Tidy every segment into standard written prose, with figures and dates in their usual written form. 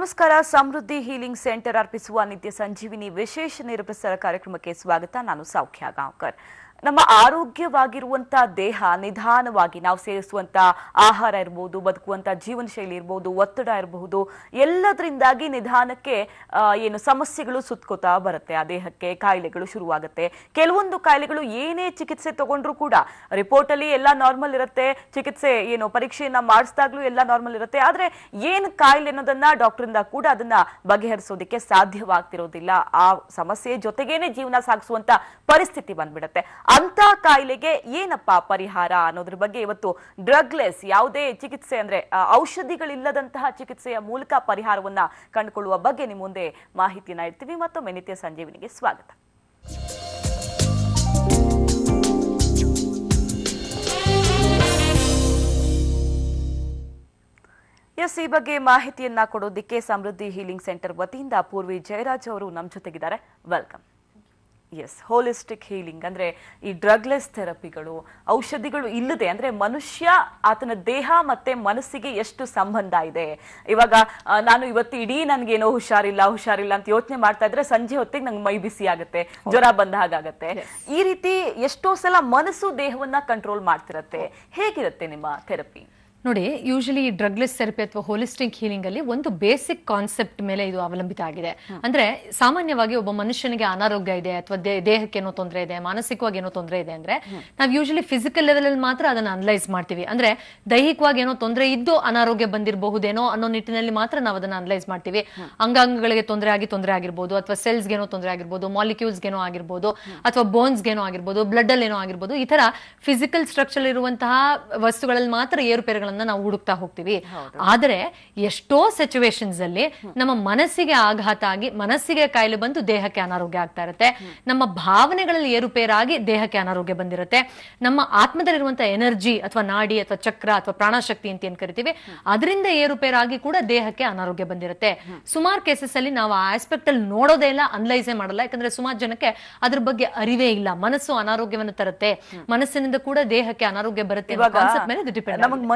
ನಮಸ್ಕಾರ. ಸಮೃದ್ಧಿ healing centre ಅರ್ಪಿಸುವ ನಿತ್ಯ ಸಂಜೀವಿನಿ ವಿಶೇಷ ನೇರಪ್ರಸಾರ ಕಾರ್ಯಕ್ರಮಕ್ಕೆ ಸ್ವಾಗತ. ನಾನು ಸೌಖ್ಯ ಗಾಂವ್ಕರ್. ನಮ್ಮ ಆರೋಗ್ಯವಾಗಿರುವಂತ ದೇಹ ನಿಧಾನವಾಗಿ ನಾವು ಸೇವಿಸುವಂತ ಆಹಾರ ಇರಬಹುದು, ಬದುಕುವಂತ ಜೀವನ ಶೈಲಿ ಇರಬಹುದು, ಒತ್ತಡ ಇರಬಹುದು, ಎಲ್ಲದರಿಂದಾಗಿ ನಿಧಾನಕ್ಕೆ ಏನು ಸಮಸ್ಯೆಗಳು ಸುತ್ತಕೋತಾ ಬರುತ್ತೆ. ಆ ದೇಹಕ್ಕೆ ಕಾಯಿಲೆಗಳು ಶುರುವಾಗುತ್ತೆ. ಕೆಲವೊಂದು ಕಾಯಿಲೆಗಳು ಏನೇ ಚಿಕಿತ್ಸೆ ತಗೊಂಡ್ರು ಕೂಡ ರಿಪೋರ್ಟ್ ಅಲ್ಲಿ ಎಲ್ಲ ನಾರ್ಮಲ್ ಇರುತ್ತೆ, ಚಿಕಿತ್ಸೆ ಏನು ಪರೀಕ್ಷೆಯನ್ನ ಮಾಡಿಸಿದಾಗ್ಲೂ ಎಲ್ಲ ನಾರ್ಮಲ್ ಇರುತ್ತೆ. ಆದ್ರೆ ಏನ್ ಕಾಯಿಲೆ ಅನ್ನೋದನ್ನ ಡಾಕ್ಟರಿಂದ ಕೂಡ ಅದನ್ನ ಬಗೆಹರಿಸೋದಕ್ಕೆ ಸಾಧ್ಯವಾಗ್ತಿರೋದಿಲ್ಲ. ಆ ಸಮಸ್ಯೆ ಜೊತೆಗೇನೆ ಜೀವನ ಸಾಗಿಸುವಂತ ಪರಿಸ್ಥಿತಿ ಬಂದ್ಬಿಡುತ್ತೆ. ಅಂತ ಕಾಯಿಲೆಗೆ ಏನಪ್ಪ ಪರಿಹಾರ ಅನ್ನೋದ್ರ ಬಗ್ಗೆ ಇವತ್ತು ಡ್ರಗ್ಲೆಸ್ ಯಾವುದೇ ಚಿಕಿತ್ಸೆ ಅಂದ್ರೆ ಔಷಧಿಗಳಿಲ್ಲದಂತಹ ಚಿಕಿತ್ಸೆಯ ಮೂಲಕ ಪರಿಹಾರವನ್ನ ಕಂಡುಕೊಳ್ಳುವ ಬಗ್ಗೆ ನಿಮ್ಮ ಮುಂದೆ ಮಾಹಿತಿಯನ್ನ ಇಡ್ತೀವಿ. ಮತ್ತೊಮ್ಮೆ ನಿತ್ಯ ಸಂಜೀವಿನಿಗೆ ಸ್ವಾಗತ. ಎಸ್, ಈ ಬಗ್ಗೆ ಮಾಹಿತಿಯನ್ನ ಕೊಡೋದಕ್ಕೆ ಸಮೃದ್ಧಿ ಹೀಲಿಂಗ್ ಸೆಂಟರ್ ವತಿಯಿಂದ ಪೂರ್ವಿ ಜಯರಾಜ್ ಅವರು ನಮ್ಮ ಜೊತೆಗಿದ್ದಾರೆ. ವೆಲ್ಕಮ್. ಎಸ್, ಹೋಲಿಸ್ಟಿಕ್ ಹೀಲಿಂಗ್ ಅಂದ್ರೆ ಈ ಡ್ರಗ್ಲೆಸ್ ಥೆರಪಿಗಳು, ಔಷಧಿಗಳು ಇಲ್ಲದೆ ಅಂದ್ರೆ ಮನುಷ್ಯ ಆತನ ದೇಹ ಮತ್ತೆ ಮನಸ್ಸಿಗೆ ಎಷ್ಟು ಸಂಬಂಧ ಇದೆ. ಇವಾಗ ನಾನು ಇವತ್ತು ಇಡೀ ನನ್ಗೇನೋ ಹುಷಾರಿಲ್ಲ ಅಂತ ಯೋಚನೆ ಮಾಡ್ತಾ ಇದ್ರೆ ಸಂಜೆ ಹೊತ್ತಿಗೆ ನಂಗೆ ಮೈ ಬಿಸಿ ಆಗುತ್ತೆ, ಜ್ವರ ಬಂದ ಹಾಗಾಗತ್ತೆ. ಈ ರೀತಿ ಎಷ್ಟೋ ಸಲ ಮನಸ್ಸು ದೇಹವನ್ನ ಕಂಟ್ರೋಲ್ ಮಾಡ್ತಿರತ್ತೆ. ಹೇಗಿರುತ್ತೆ ನಿಮ್ಮ ಥೆರಪಿ? ನೋಡಿ, ಯೂಶಲಿ ಡ್ರಗ್ಲೆಸ್ ಥೆರಪಿ ಅಥವಾ ಹೋಲಿಸ್ಟಿಕ್ ಹೀಲಿಂಗ್ ಅಲ್ಲಿ ಒಂದು ಬೇಸಿಕ್ ಕಾನ್ಸೆಪ್ಟ್ ಮೇಲೆ ಇದು ಅವಲಂಬಿತ ಆಗಿದೆ. ಅಂದ್ರೆ ಸಾಮಾನ್ಯವಾಗಿ ಒಬ್ಬ ಮನುಷ್ಯನಿಗೆ ಅನಾರೋಗ್ಯ ಇದೆ ಅಥವಾ ದೇಹಕ್ಕೆ ಏನೋ ತೊಂದರೆ ಇದೆ, ಮಾನಸಿಕವಾಗಿ ಏನೋ ತೊಂದರೆ ಇದೆ ಅಂದ್ರೆ ನಾವು ಯೂಶಲಿ ಫಿಸಿಕಲ್ ಲೆವೆಲ್ ಅಲ್ಲಿ ಮಾತ್ರ ಅದನ್ನ ಅನಲೈಸ್ ಮಾಡ್ತೀವಿ. ಅಂದ್ರೆ ದೈಹಿಕವಾಗಿ ಏನೋ ತೊಂದರೆ ಇದ್ದು ಅನಾರೋಗ್ಯ ಬಂದಿರಬಹುದೇನೋ ಅನ್ನೋ ನಿಟ್ಟಿನಲ್ಲಿ ಮಾತ್ರ ನಾವು ಅದನ್ನ ಅನಲೈಸ್ ಮಾಡ್ತೀವಿ. ಅಂಗಾಂಗಗಳಿಗೆ ತೊಂದರೆ ಆಗಿರ್ಬೋದು, ಅಥವಾ ಸೆಲ್ಸ್ ಏನೋ ತೊಂದರೆ ಆಗಿರ್ಬೋದು, ಮಾಲಿಕ್ಯೂಲ್ಸ್ ಏನೋ ಆಗಿರ್ಬೋದು, ಅಥವಾ ಬೋನ್ಸ್ ಏನೋ ಆಗಿರ್ಬೋದು, ಬ್ಲಡ್ ಅಲ್ಲಿ ಏನೋ ಆಗಿರ್ಬೋದು. ಈ ತರ ಫಿಸಿಕಲ್ ಸ್ಟ್ರಕ್ಚರ್ ಇರುವಂತಹ ವಸ್ತುಗಳಲ್ಲಿ ಮಾತ್ರ ಏರುಪೇರುಗಳನ್ನ ನಾವು ಹುಡುಕ್ತಾ ಹೋಗ್ತೀವಿ. ಆದರೆ ಎಷ್ಟೋ ಸಿಚುವೇಶನ್ಸ್ ಅಲ್ಲಿ ನಮ್ಮ ಮನಸ್ಸಿಗೆ ಆಘಾತ ಆಗಿ ಮನಸ್ಸಿಗೆ ಕಾಯಿಲೆ ಬಂದು ದೇಹಕ್ಕೆ ಅನಾರೋಗ್ಯ ಆಗ್ತಾ ಇರುತ್ತೆ. ನಮ್ಮ ಭಾವನೆಗಳಲ್ಲಿ ಏರುಪೇರಾಗಿ ದೇಹಕ್ಕೆ ಅನಾರೋಗ್ಯ ಬಂದಿರುತ್ತೆ. ನಮ್ಮ ಆತ್ಮದಲ್ಲಿರುವಂತಹ ಎನರ್ಜಿ ಅಥವಾ ನಾಡಿ ಅಥವಾ ಚಕ್ರ ಅಥವಾ ಪ್ರಾಣಶಕ್ತಿ ಅಂತ ಏನ್ ಕರಿತೀವಿ, ಅದರಿಂದ ಏರುಪೇರಾಗಿ ಕೂಡ ದೇಹಕ್ಕೆ ಅನಾರೋಗ್ಯ ಬಂದಿರುತ್ತೆ. ಸುಮಾರು ಕೇಸಸ್ ಅಲ್ಲಿ ನಾವು ಆ ಆಸ್ಪೆಕ್ಟ್ ಅಲ್ಲಿ ನೋಡೋದೇ ಇಲ್ಲ, ಅನಲೈಸೇ ಮಾಡಲ್ಲ. ಯಾಕಂದ್ರೆ ಸುಮಾರು ಜನಕ್ಕೆ ಅದ್ರ ಬಗ್ಗೆ ಅರಿವೇ ಇಲ್ಲ. ಮನಸ್ಸು ಅನಾರೋಗ್ಯವನ್ನು ತರುತ್ತೆ, ಮನಸ್ಸಿನಿಂದ ಕೂಡ ದೇಹಕ್ಕೆ ಅನಾರೋಗ್ಯ ಬರುತ್ತೆ.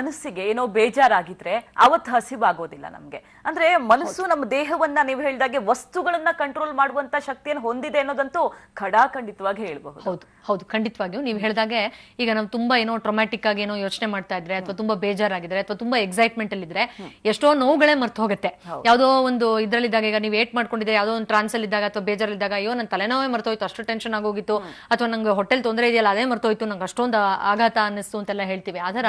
ಮನಸ್ಸಿಗೆ ಏನೋ ಬೇಜಾರಾಗಿದ್ರೆ ಅವತ್ತು ಹಸಿವಾಗೋದಿಲ್ಲ ನಮ್ಗೆ. ಅಂದ್ರೆ ಮನಸ್ಸು ನಮ್ಮ ದೇಹವನ್ನ ನೀವು ಹೇಳಿದಾಗೆ ವಸ್ತುಗಳನ್ನ ಕಂಟ್ರೋಲ್ ಮಾಡುವಂತ ಶಕ್ತಿಯನ್ನು ಹೊಂದಿದೆ ಅನ್ನೋದಂತೂ ಖಡಾಖಂಡಿತವಾಗಿ ಹೇಳ್ಬಹುದು. ಹೌದು, ಖಂಡಿತವಾಗಿಯೂ ನೀವು ಹೇಳಿದಾಗೆ ಈಗ ನಾವು ತುಂಬಾ ಏನೋ ಟ್ರೊಮ್ಯಾಟಿಕ್ ಆಗಿ ಏನೋ ಯೋಚನೆ ಮಾಡ್ತಾ ಇದ್ರೆ ಅಥವಾ ತುಂಬಾ ಬೇಜಾರಾಗಿದ್ರೆ ಅಥವಾ ತುಂಬಾ ಎಕ್ಸೈಟ್ಮೆಂಟ್ ಅಲ್ಲಿ ಇದ್ರೆ ಎಷ್ಟೋ ನೋವುಗಳೇ ಮರ್ತು ಹೋಗುತ್ತೆ. ಯಾವ್ದೋ ಒಂದು ಇದ್ರಲ್ಲಿದ್ದಾಗ, ಈಗ ನೀವು ಏಟ್ ಮಾಡ್ಕೊಂಡಿದ್ರೆ ಯಾವ್ದೋ ಒಂದು ಟ್ರಾನ್ಸ್ ಅಲ್ಲಿ ಇದ್ದಾಗ ಅಥವಾ ಬೇಜಾರಲ್ಲಿದ್ದಾಗ, ಅಯ್ಯೋ ನನ್ನ ತಲೆನೋವೇ ಮರ್ತೋಯ್ತು, ಅಷ್ಟು ಟೆನ್ಷನ್ ಆಗೋಗಿತ್ತು, ಅಥವಾ ನಂಗೆ ಹೊಟ್ಟೆಲ್ ತೊಂದರೆ ಇದೆಯಲ್ಲ ಅದೇ ಮರ್ತೋಯ್ತು, ನಂಗೆ ಅಷ್ಟೊಂದು ಆಘಾತ ಅನ್ನಿಸ್ತು ಅಂತೆಲ್ಲ ಹೇಳ್ತೀವಿ. ಅದರ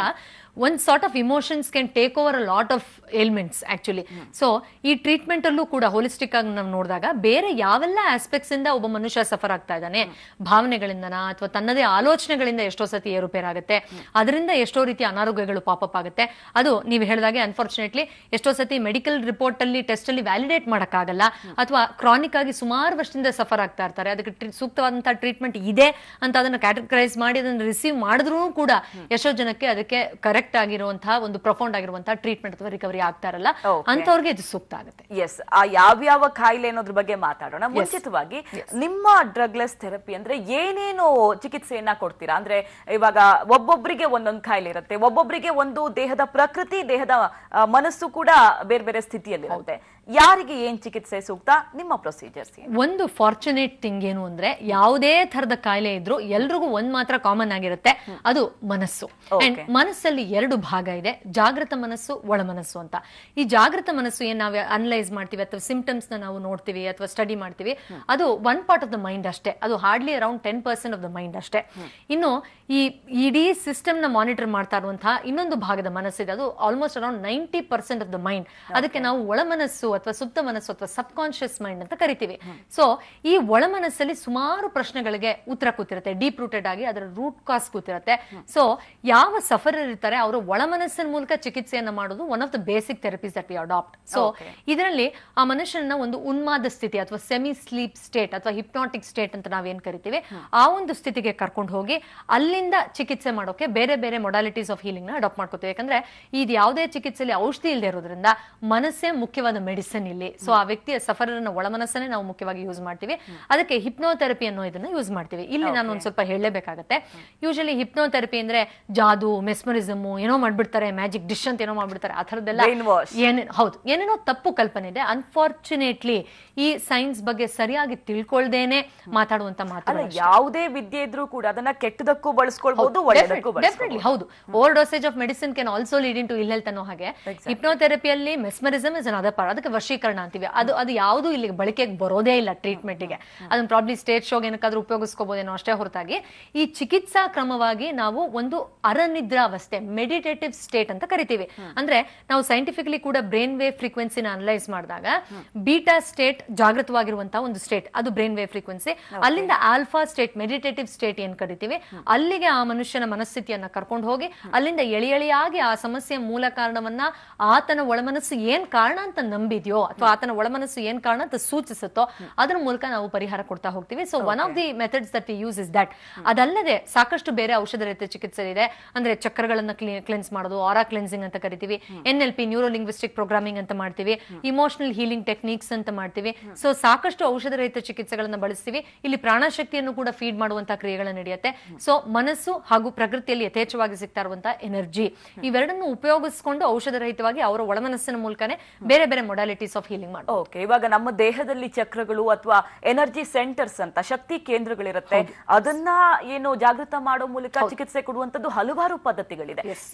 ಒಂದ್ sort of emotions can take over a lot of ailments actually. So ಈ ಟ್ರೀಟ್ಮೆಂಟ್ ಅಲ್ಲೂ ಕೂಡ ಹೋಲಿಸ್ಟಿಕ್ ಆಗಿ ನಾವು ನೋಡಿದಾಗ ಬೇರೆ ಯಾವೆಲ್ಲ ಆಸ್ಪೆಕ್ಟ್ಸ್ ಇಂದ ಒಬ್ಬ ಮನುಷ್ಯ ಸಫರ್ ಆಗ್ತಾ ಇದ್ದಾನೆ, ಭಾವನೆಗಳಿಂದನ ಅಥವಾ ತನ್ನದೇ ಆಲೋಚನೆಗಳಿಂದ ಎಷ್ಟೋ ಸತಿ ಏರುಪೇರಾಗುತ್ತೆ, ಅದರಿಂದ ಎಷ್ಟೋ ರೀತಿಯ ಅನಾರೋಗ್ಯಗಳು ಪಾಪಪ್ ಆಗುತ್ತೆ. ಅದು ನೀವು ಹೇಳಿದಾಗೆ ಅನ್ಫಾರ್ಚುನೇಟ್ಲಿ ಎಷ್ಟೋ ಸತಿ ಮೆಡಿಕಲ್ ರಿಪೋರ್ಟ್ ಅಲ್ಲಿ ಟೆಸ್ಟ್ ಅಲ್ಲಿ ವ್ಯಾಲಿಡೇಟ್ ಮಾಡಕ್ಕಾಗಲ್ಲ, ಅಥವಾ ಕ್ರಾನಿಕ್ ಆಗಿ ಸುಮಾರು ವರ್ಷದಿಂದ ಸಫರ್ ಆಗ್ತಾ ಇರ್ತಾರೆ. ಅದಕ್ಕೆ ಸೂಕ್ತವಾದಂತಹ ಟ್ರೀಟ್ಮೆಂಟ್ ಇದೆ ಅಂತ ಅದನ್ನ ಕ್ಯಾಟಗರೈಸ್ ಮಾಡಿ ಅದನ್ನ ರಿಸೀವ್ ಮಾಡಿದ್ರು ಕೂಡ ಎಷ್ಟೋ ಜನಕ್ಕೆ ಅದಕ್ಕೆ ಕರೆಕ್ಟ್ ಆಗಿರುವಂತಹ ಒಂದು ಪ್ರೊಫೌಂಡ್ ಆಗಿರುವಂತಹ ಟ್ರೀಟ್ಮೆಂಟ್ ಅಥವಾ ರಿಕವರಿ ಆಗ್ತಾ ಇರಲ್ಲ. ಅಂತವ್ರಿಗೆ ಇದು ಸೂಕ್ತ ಆಗುತ್ತೆ. ಎಸ್, ಆ ಯಾವ್ಯಾವ ಕಾಯಿಲೆ ಅನ್ನೋದ್ರ ಬಗ್ಗೆ ಮಾತಾಡೋಣ. ಮುಂಚಿತವಾಗಿ ನಿಮ್ಮ ಡ್ರಗ್ಲೆಸ್ ಥೆರಪಿ ಅಂದ್ರೆ ಏನೇನು ಚಿಕಿತ್ಸೆಯನ್ನ ಕೊಡ್ತೀರಾ? ಅಂದ್ರೆ ಇವಾಗ ಒಬ್ಬೊಬ್ಬರಿಗೆ ಒಂದೊಂದು ಕಾಯಿಲೆ ಇರುತ್ತೆ, ಒಬ್ಬೊಬ್ಬರಿಗೆ ಒಂದು ದೇಹದ ಪ್ರಕೃತಿ, ದೇಹದ ಮನಸ್ಸು ಕೂಡ ಬೇರೆ ಬೇರೆ ಸ್ಥಿತಿಯಲ್ಲಿ ಇರುತ್ತೆ. ಯಾರಿಗೆ ಏನ್ ಚಿಕಿತ್ಸೆ ಸೂಕ್ತ? ನಿಮ್ಮ ಪ್ರೊಸೀಜರ್ಸ್ ಒಂದು ಫಾರ್ಚುನೇಟ್ ಥಿಂಗ್ ಏನು ಅಂದ್ರೆ ಯಾವುದೇ ತರದ ಕಾಯಿಲೆ ಇದ್ರು ಎಲ್ರಿಗೂ ಒಂದ್ ಮಾತ್ರ ಕಾಮನ್ ಆಗಿರುತ್ತೆ, ಅದು ಮನಸ್ಸು. ಅಂಡ್ ಮನಸ್ಸಲ್ಲಿ ಎರಡು ಭಾಗ ಇದೆ, ಜಾಗೃತ ಮನಸ್ಸು, ಒಳ ಮನಸ್ಸು ಅಂತ. ಈ ಜಾಗೃತ ಮನಸ್ಸು ಏನ್ ನಾವು ಅನಲೈಸ್ ಮಾಡ್ತೀವಿ ಅಥವಾ ಸಿಂಪ್ಟಮ್ಸ್ ನ ನಾವು ನೋಡ್ತೀವಿ ಅಥವಾ ಸ್ಟಡಿ ಮಾಡ್ತೀವಿ, ಅದು one part of the mind ಅಷ್ಟೇ. ಅದು hardly around 10% of the mind ಅಷ್ಟೇ. ಇನ್ನು ಈ ಇಡೀ ಸಿಸ್ಟಮ್ ನ ಮಾನಿಟರ್ ಮಾಡ್ತಾ ಇರುವಂತಹ ಇನ್ನೊಂದು ಭಾಗದ ಮನಸ್ಸಿದೆ, ಅದು almost around 90% of the mind. ಅದಕ್ಕೆ ನಾವು ಒಳ ಮನಸ್ಸು ಅಥವಾ ಸುಪ್ತ ಮನಸ್ಸು ಅಥವಾ ಸಬ್ ಕಾನ್ಶಿಯಸ್ ಮೈಂಡ್ ಅಂತ ಕರಿತೀವಿ. ಸೊ ಈ ಒಳ ಮನಸ್ಸಲ್ಲಿ ಸುಮಾರು ಪ್ರಶ್ನೆಗಳಿಗೆ ಉತ್ತರ ಕೂತಿರುತ್ತೆ, ಡೀಪ್ ರೂಟೆಡ್ ಆಗಿ ಅದರ ರೂಟ್ ಕಾಸ್ ಕೂತಿರುತ್ತೆ. ಸೊ ಯಾವ ಸಫರರ್ ಇರ್ತಾರೆ ಅವರು ಒಳ ಮನಸ್ಸಿನ ಮೂಲಕ ಚಿಕಿತ್ಸೆಯನ್ನ ಮಾಡೋದು one of the basic therapies that we adapt. So ಇದರಲ್ಲಿ ಆ ಮನುಷ್ಯನ ಒಂದು ಉನ್ಮಾದ ಸ್ಥಿತಿ ಅಥವಾ ಸೆಮಿ ಸ್ಲೀಪ್ ಸ್ಟೇಟ್ ಅಥವಾ ಹಿಪ್ನಾಟಿಕ್ ಸ್ಟೇಟ್ ಅಂತ ನಾವೇನ್ ಕರಿತೀವಿ, ಆ ಒಂದು ಸ್ಥಿತಿಗೆ ಕರ್ಕೊಂಡು ಹೋಗಿ ಅಲ್ಲಿಂದ ಚಿಕಿತ್ಸೆ ಮಾಡೋಕೆ ಬೇರೆ ಬೇರೆ ಮೊಡಾಲಿಟೀಸ್ ಆಫ್ ಹೀಲಿಂಗ್ ನ ಅಡಾಪ್ಟ್ ಮಾಡ್ಕೋತೀವಿ. ಯಾಕಂದ್ರೆ ಇದು ಯಾವುದೇ ಚಿಕಿತ್ಸೆಯಲ್ಲಿ ಔಷಧಿ ಇಲ್ಲದೆ ಇರೋದ್ರಿಂದ ಮನಸ್ಸೇ ಮುಖ್ಯವಾದ ಮೆಡಿಸಿನ್. ಮೆಡಿಸಿನ್ ಇಲ್ಲಿ. ಸೊ ಆ ವ್ಯಕ್ತಿಯ ಸಫರನ್ನ ಒಳಮನಸ್ಸನ್ನೇ ನಾವು ಮುಖ್ಯವಾಗಿ ಯೂಸ್ ಮಾಡ್ತೀವಿ. ಅದಕ್ಕೆ ಹಿಪ್ನೋಥೆರಪಿ ಅನ್ನೋ ಇದನ್ನ ಯೂಸ್ ಮಾಡ್ತೀವಿ. ಇಲ್ಲಿ ನಾನು ಒಂದ್ ಸ್ವಲ್ಪ ಹೇಳಲೇಬೇಕಾಗತ್ತೆ. ಯೂಶಲಿ ಹಿಪ್ನೋಥೆರಪಿ ಅಂದ್ರೆ ಜಾದು, ಮೆಸ್ಮರಿಸಮ್, ಏನೋ ಮಾಡ್ಬಿಡ್ತಾರೆ, ಮ್ಯಾಜಿಕ್ ಡಿಶ್ ಅಂತ ಏನೋ ಮಾಡ್ಬಿಡ್ತಾರೆ, ಆ ಥರದ್ದೆಲ್ಲ ಹೌದು, ಏನೇನೋ ತಪ್ಪು ಕಲ್ಪನೆ ಇದೆ. ಅನ್ಫಾರ್ಚುನೇಟ್ಲಿ ಈ ಸೈನ್ಸ್ ಬಗ್ಗೆ ಸರಿಯಾಗಿ ತಿಳ್ಕೊಳ್ದೇನೆ ಮಾತಾಡುವಂತ ಮಾತು. ಯಾವುದೇ ವಿದ್ಯೆ ಇದ್ರೂ ಕೂಡ ಅದನ್ನ ಕೆಟ್ಟದಕ್ಕೂ ಬಳಸ್ಕೊಳ್ಬಹುದು, ಒಳ್ಳೆದಕ್ಕೂ ಡೆಫಿನೆಟ್ಲಿ ಹೌದು. Over dosage of medicine can also lead in to ill health ಅನ್ನೋ ಹಾಗೆ ಹಿಪ್ನೋಥೆರಪಿಯಲ್ಲಿ ಮೆಸ್ಮರಿಸಮ್ ಇಸ್ ಅನದರ್ ಪಾರ್ಟ್. ಅದಕ್ಕೆ ವಶೀಕರಣ ಅಂತೀವಿ. ಅದು ಯಾವುದು ಇಲ್ಲಿ ಬಳಕೆಗೆ ಬರೋದೇ ಇಲ್ಲ ಟ್ರೀಟ್ಮೆಂಟ್ ಗೆ. ಅದನ್ನ ಪ್ರಾಬ್ಲಿ ಸ್ಟೇಜ್ ಶೋಗೆ ಏನಕ್ಕಾದ್ರೂ ಉಪಯೋಗಿಸ್ಕೋಬಹುದೇನೋ ಅಷ್ಟೇ ಹೊರತಾಗಿ ಈ ಚಿಕಿತ್ಸಾ ಕ್ರಮವಾಗಿ ನಾವು ಒಂದು ಅರನಿದ್ರಾವಸ್ಥೆ, ಮೆಡಿಟೇಟಿವ್ ಸ್ಟೇಟ್ ಅಂತ ಕರಿತೀವಿ. ಅಂದ್ರೆ ನಾವು ಸೈಂಟಿಫಿಕಲಿ ಕೂಡ ಬ್ರೈನ್ ವೇವ್ ಫ್ರೀಕ್ವೆನ್ಸಿನ ಅನಲೈಸ್ ಮಾಡಿದಾಗ ಬೀಟಾ ಸ್ಟೇಟ್ ಜಾಗೃತವಾಗಿರುವಂತಹ ಒಂದು ಸ್ಟೇಟ್, ಅದು ಬ್ರೈನ್ ವೇವ್ ಫ್ರೀಕ್ವೆನ್ಸಿ. ಅಲ್ಲಿಂದ ಆಲ್ಫಾ ಸ್ಟೇಟ್, ಮೆಡಿಟೇಟಿವ್ ಸ್ಟೇಟ್ ಏನ್ ಕರಿತೀವಿ, ಅಲ್ಲಿಗೆ ಆ ಮನುಷ್ಯನ ಮನಸ್ಥಿತಿಯನ್ನ ಕರ್ಕೊಂಡು ಹೋಗಿ ಅಲ್ಲಿಂದ ಎಳೆಯಾಗಿ ಆ ಸಮಸ್ಯೆಯ ಮೂಲ ಕಾರಣವನ್ನ ಆತನ ಒಳಮನಸ್ಸು ಏನ್ ಕಾರಣ ಅಂತ ನಂಬಿದ್ಯೋ ಅಥವಾ ಆತನ ಒಳಮನಸ್ಸು ಏನ್ ಕಾರಣ ಅಂತ ಸೂಚಿಸುತ್ತೋ ಅದರ ಮೂಲಕ ನಾವು ಪರಿಹಾರ ಕೊಡ್ತಾ ಹೋಗ್ತೀವಿ. So one of the methods that we use is that. ಅದಲ್ಲದೆ ಸಾಕಷ್ಟು ಬೇರೆ ಔಷಧ ರೀತಿಯ ಚಿಕಿತ್ಸೆ ಇದೆ. ಅಂದ್ರೆ ಚಕ್ರಗಳನ್ನ ಕ್ಲೆನ್ಸ್ ಮಾಡೋದು, ಆರಾ ಕ್ಲೆನ್ಸಿಂಗ್ ಅಂತ ಕರಿತೀವಿ, NLP ನ್ಯೂರೋ ಲಿಂಗ್ವಿಸ್ಟಿಕ್ ಪ್ರೋಗ್ರಾಮಿಂಗ್ ಅಂತ ಮಾಡ್ತೀವಿ, ಇಮೋಷನಲ್ ಹೀಲಿಂಗ್ ಟೆಕ್ನಿಕ್ಸ್ ಅಂತ ಮಾಡ್ತೀವಿ. ಸೊ ಸಾಕಷ್ಟು ಔಷಧ ರಹಿತ ಚಿಕಿತ್ಸೆಗಳನ್ನ ಬಳಸ್ತೀವಿ. ಇಲ್ಲಿ ಪ್ರಾಣಶಕ್ತಿಯನ್ನು ಕೂಡ ಫೀಡ್ ಮಾಡುವಂತಹ ಕ್ರಿಯೆಗಳು ನಡೆಯುತ್ತೆ. ಸೊ ಮನಸ್ಸು ಹಾಗೂ ಪ್ರಕೃತಿಯಲ್ಲಿ ಯಥೇಚ್ಛವಾಗಿ ಸಿಗ್ತಾ ಇರುವಂತಹ ಎನರ್ಜಿ, ಇವೆರಡನ್ನು ಉಪಯೋಗಿಸಿಕೊಂಡು ಔಷಧ ರಹಿತವಾಗಿ ಅವರ ಒಳಮನಸ್ಸಿನ ಮೂಲಕನೇ ಬೇರೆ ಬೇರೆ ಮೊಡಾಲಿಟೀಸ್ ಆಫ್ ಹೀಲಿಂಗ್ ಮಾಡಿ. ಓಕೆ, ಇವಾಗ ನಮ್ಮ ದೇಹದಲ್ಲಿ ಚಕ್ರಗಳು ಅಥವಾ ಎನರ್ಜಿ ಸೆಂಟರ್ಸ್ ಅಂತ ಶಕ್ತಿ ಕೇಂದ್ರಗಳಿರುತ್ತೆ, ಅದನ್ನ ಏನು ಜಾಗೃತ ಮಾಡೋ ಮೂಲಕ ಚಿಕಿತ್ಸೆ ಕೊಡುವಂತದ್ದು ಹಲವಾರು ಪದ್ಧತಿಗಳಿದೆ.